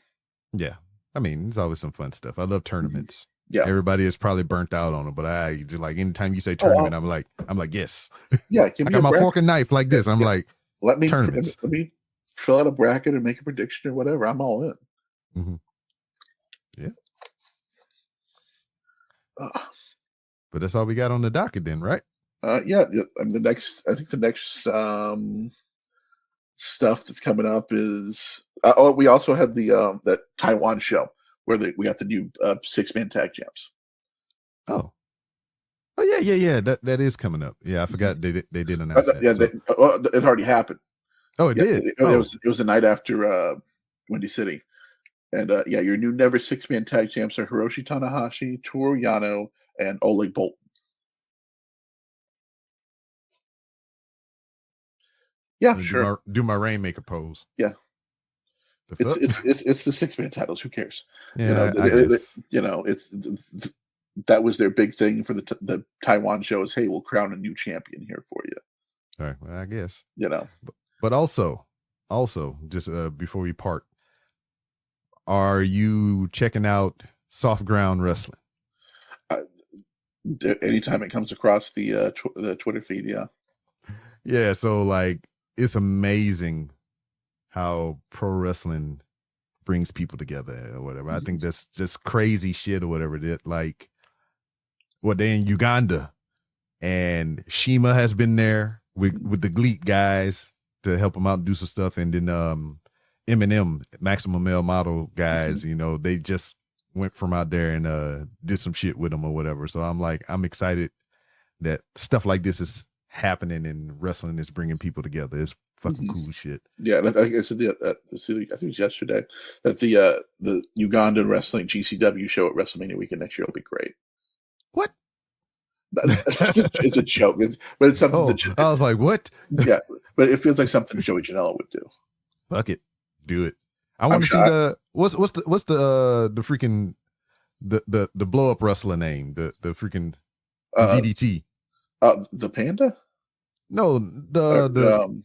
Yeah. I mean, there's always some fun stuff. I love tournaments. Yeah. Everybody is probably burnt out on them, but I just like anytime you say tournament, I'm like, yes. Yeah. I got my fork and knife like this. I'm like, let me fill out a bracket and make a prediction or whatever. I'm all in. Yeah. But that's all we got on the docket then, right? Yeah. And I think the next stuff that's coming up is we also had the that Taiwan show where we got the new 6-man tag champs. Oh yeah. That is coming up. Yeah, I forgot they did announce that. Yeah, it already happened. Oh, it did. It was the night after Windy City, and your new Never 6-man tag champs are Hiroshi Tanahashi, Toru Yano, and Oleg Boltin. Yeah, sure. Do my Rainmaker pose. Yeah. It's the 6-man titles. Who cares? Yeah, that was their big thing for the Taiwan show is, hey, we'll crown a new champion here for you. All right, well, I guess. But also, just before we part, are you checking out Soft Ground Wrestling? Anytime it comes across the Twitter feed, yeah. Yeah, so like it's amazing how pro wrestling brings people together or whatever. I think that's just crazy shit or whatever. That like, they're in Uganda, and Shima has been there with the GLEAT guys to help them out and do some stuff, and then Eminem, Maximum Male Model guys, they just went from out there and did some shit with them or whatever. So I'm excited that stuff like this is happening and wrestling is bringing people together. It's fucking cool shit. Yeah, and I think I said I think it was yesterday that the Ugandan wrestling GCW show at WrestleMania weekend next year will be great. What? It's a joke, but it's something. I was like, what? Yeah, but it feels like something Joey Janela would do. Fuck it, do it. I want to see the what's the freaking the blow up wrestler name, the freaking DDT. The Panda? No, the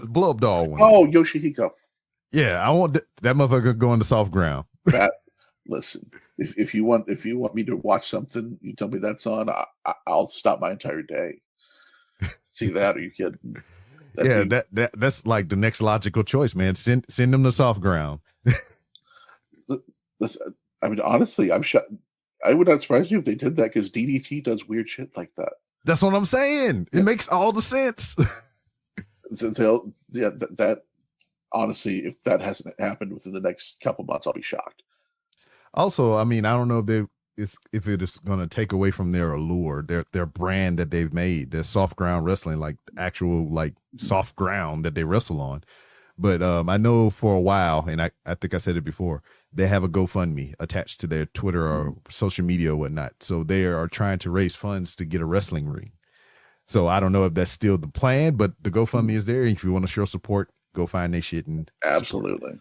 blow up doll one. Oh, Yoshihiko. Yeah, I want that motherfucker going to Soft Ground. Listen, if you want me to watch something, you tell me that's on. I'll stop my entire day. See that? Are you kidding? That's like the next logical choice, man. Send them to Soft Ground. Listen, I mean, honestly, I'm shocked. I would not surprise you if they did that because DDT does weird shit like that. That's what I'm saying. It makes all the sense. That honestly, if that hasn't happened within the next couple months, I'll be shocked. Also, I mean, I don't know if it is going to take away from their allure, their brand that they've made, their Soft Ground Wrestling, like actual like soft ground that they wrestle on. But I know for a while, and I think I said it before, they have a GoFundMe attached to their Twitter or social media or whatnot. So they are trying to raise funds to get a wrestling ring. So I don't know if that's still the plan, but the GoFundMe is there. If you want to show support, go find their shit and absolutely.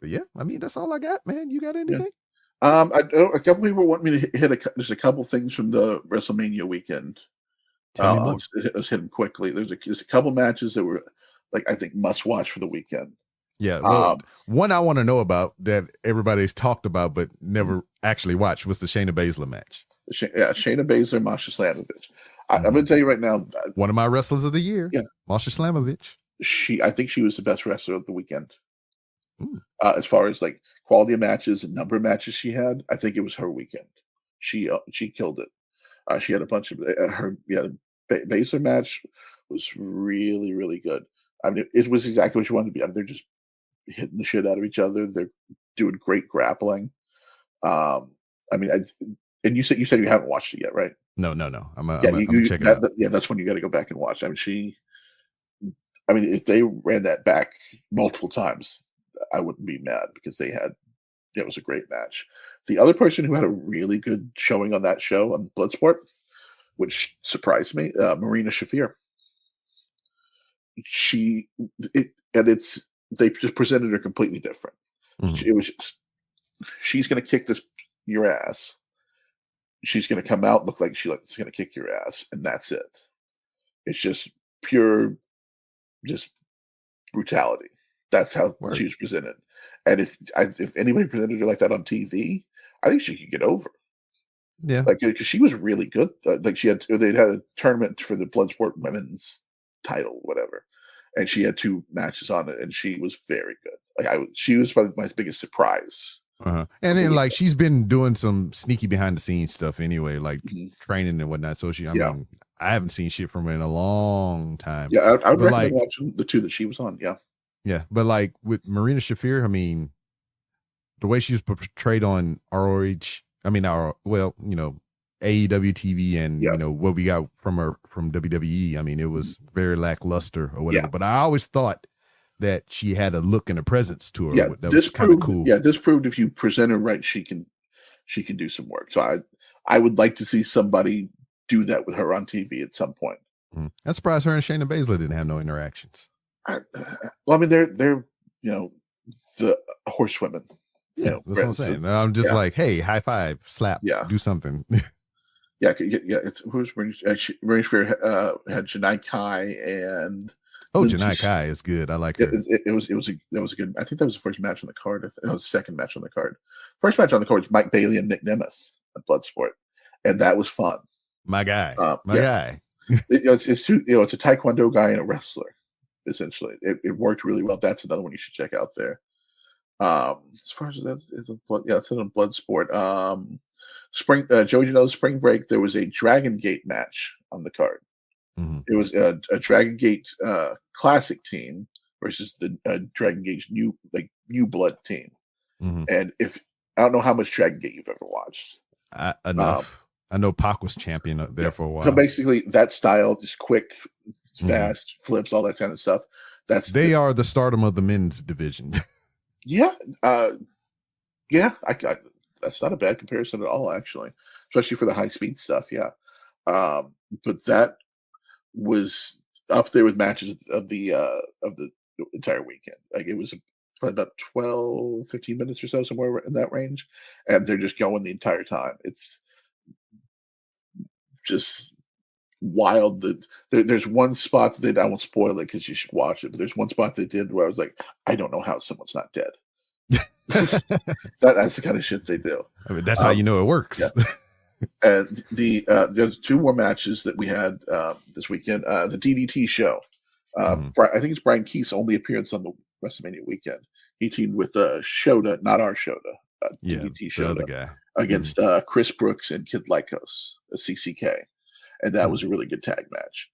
But yeah, I mean, that's all I got, man. You got anything? Yeah. A couple people want me to hit just a couple things from the WrestleMania weekend. Let's hit them quickly. There's a couple matches that were like I think must watch for the weekend. Yeah, well, one I want to know about that everybody's talked about but never actually watched was the Shayna Baszler match. Shayna Baszler, Masha Slamovich. I'm going to tell you right now, one of my wrestlers of the year. Yeah, Masha Slamovich. I think she was the best wrestler of the weekend. As far as like quality of matches and number of matches she had, I think it was her weekend. She killed it. She had a bunch of Baszler match was really, really good. I mean, it was exactly what you wanted to be. I mean, they're just hitting the shit out of each other. They're doing great grappling. I mean, and you said you haven't watched it yet, right? No. I'm checking it out. That's when you got to go back and watch. I mean, if they ran that back multiple times, I wouldn't be mad because it was a great match. The other person who had a really good showing on that show on Bloodsport, which surprised me, Marina Shafir. They just presented her completely different. It was she's going to kick your ass. She's going to come out look like she's going to kick your ass, and that's it. It's just pure, just brutality. That's how she was presented. And if anybody presented her like that on TV, I think she could get over. Yeah, like because she was really good. They'd had a tournament for the Bloodsport women's title, whatever, and she had 2 matches on it, and she was very good. She was probably my biggest surprise And then like she's been doing some sneaky behind the scenes stuff anyway, like training and whatnot. So I mean, I haven't seen shit from her in a long time. Yeah, I would recommend watching the two that she was on. Yeah. Yeah. But like with Marina Shafir, I mean, the way she was portrayed on ROH, I mean, AEW TV and, what we got from her from WWE, I mean, it was very lackluster or whatever. But I always thought that she had a look and a presence to her. Yeah, that was kind of cool. Yeah, this proved if you present her right, she can do some work. So I would like to see somebody do that with her on TV at some point. I'm surprised her and Shayna Baszler didn't have no interactions. Well, I mean, they're the horsewomen. Yeah, that's what I'm saying. I'm just like, hey, high five, slap, do something. Yeah. It's who's Marina Shafir had Janai Kai and. Janai Kai is good. I like her. That was a good. I think that was the first match on the card. It was the second match on the card. First match on the card was Mike Bailey and Nick Nemeth at Bloodsport, and that was fun. My guy, guy. It's a Taekwondo guy and a wrestler. Essentially, it worked really well. That's another one you should check out there. As far as it's on Bloodsport. Joey Janela's Spring Break. There was a Dragon Gate match on the card. It was a Dragon Gate classic team versus the Dragon Gate new blood team. And if I don't know how much Dragon Gate you've ever watched, enough. I know Pac was champion there for a while. So basically, that style, just quick, fast flips, all that kind of stuff. They are the stardom of the men's division. Yeah, that's not a bad comparison at all, actually, especially for the high speed stuff. Yeah, but that was up there with matches of the entire weekend. Like it was probably about 12, 15 minutes or so, somewhere in that range, and they're just going the entire time. It's just wild. There's one spot that I won't spoil it because you should watch it, but there's one spot they did where I was like, I don't know how someone's not dead. That's the kind of shit they do. I mean, that's how you know it works. Yeah. And there's two more matches that we had this weekend. The DDT show. I think it's Brian Keith's only appearance on the WrestleMania weekend. He teamed with Shota, not our Shota, DDT Shota, guy. Against Chris Brooks and Kid Lycos, CCK. And that was a really good tag match.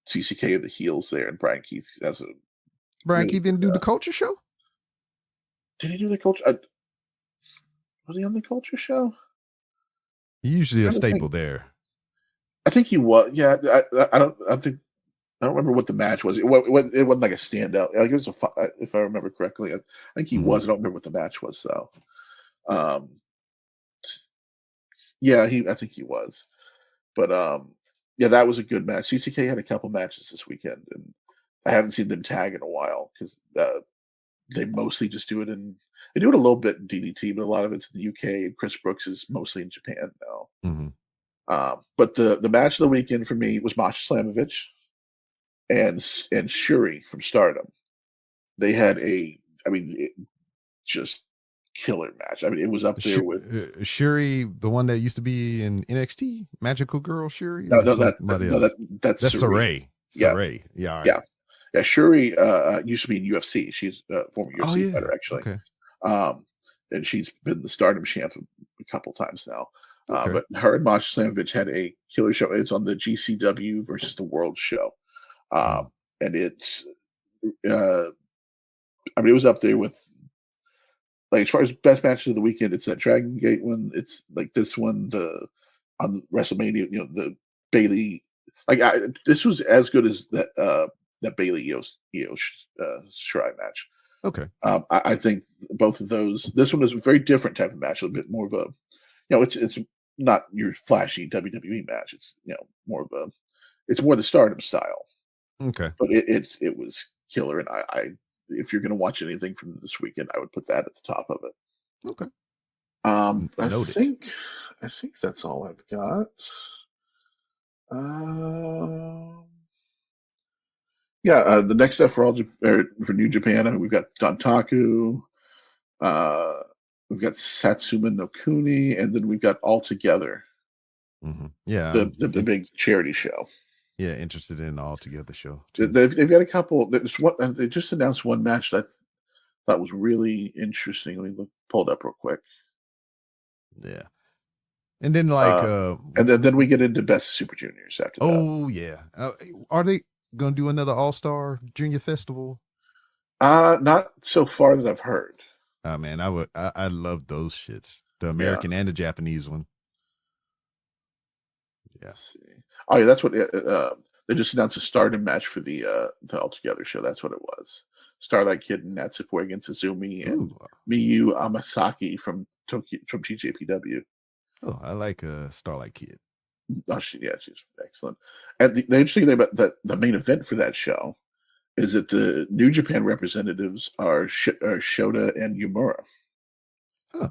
CCK are the heels there, and Brian Keith has a. Brian Keith didn't do the Culture Show? Did he do the Culture? Was he on the Culture Show? Usually a staple there. I think he was. Yeah, I don't remember what the match was. It wasn't like a standout. Like it was if I remember correctly. I think he was. I don't remember what the match was though. Yeah, I think he was. But yeah, that was a good match. CCK had a couple matches this weekend, and I haven't seen them tag in a while because they mostly just do it they do it a little bit in DDT, but a lot of it's in the UK. Chris Brooks is mostly in Japan now. But the match of the weekend for me was Masha Slamovich and Shuri from Stardom. They had just killer match. I mean, it was up there with Shuri, the one that used to be in NXT, Magical Girl Shuri. No, that's Saray. Saray. Yeah. Right. Yeah. Shuri used to be in UFC. She's a former UFC fighter, actually. Okay. And she's been the Stardom champ a couple times now. But her and Masha Slamovich had a killer show. It's on the GCW versus the World show. And it's, it was up there with, like, as far as best matches of the weekend, it's that Dragon Gate one. It's like this one, on WrestleMania, the Bayley, this was as good as that Bayley Io Shirai match. Okay. I think both of those. This one is a very different type of match. A bit more of a, it's not your flashy WWE match. It's more of a, it's more the Stardom style. Okay. But it was killer, and I if you're going to watch anything from this weekend, I would put that at the top of it. Okay. I think that's all I've got. The next stuff for New Japan. I mean, we've got Dantaku, we've got Satsuma no Kuni, and then we've all Together. Yeah, the big charity show. Yeah, interested in All Together show. They've got a couple. There's one. They just announced one match that thought was really interesting. Let me pull it up real quick. Yeah. And then like and then we get into Best Super Juniors after that. Oh yeah. Are they gonna do another All-Star Junior Festival? Not so far that I've heard. Oh man, I love those shits. The American and the Japanese one. Yeah. Let's see. Oh yeah, that's what they just announced a Stardom match for the All Together show. That's what it was. Starlight Kid and Natsupoi against Azumi and Miyu Amasaki from TJPW. Oh, I like Starlight Kid. Oh, she's excellent. And the interesting thing about the main event for that show is that the New Japan representatives are Shota and Yumura. Huh.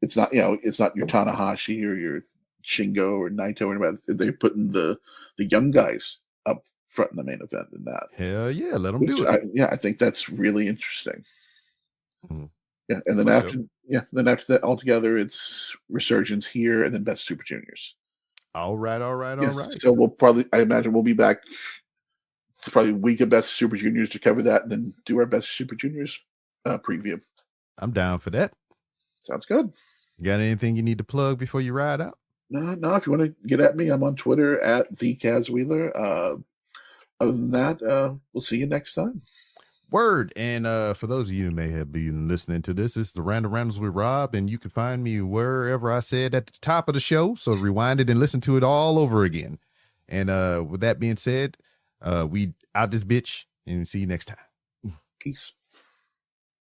It's not it's not your Tanahashi or your Shingo or Naito or anybody. They're putting the young guys up front in the main event in that. Hell yeah, let them do it. I think that's really interesting. Mm-hmm. Yeah, and then after that altogether, it's Resurgence here and then Best Super Juniors. All right. So I imagine we'll be back probably week of Best Super Juniors to cover that and then do our Best Super Juniors preview. I'm down for that. Sounds good. You got anything you need to plug before you ride out? No. If you want to get at me, I'm on Twitter at @TheCazWheeler. Other than that, we'll see you next time. Word. And for those of you who may have been listening to this is the Random Randoms with Rob, and you can find me wherever I said at the top of the show. So rewind it and listen to it all over again. And with that being said, we out this bitch and see you next time. Peace.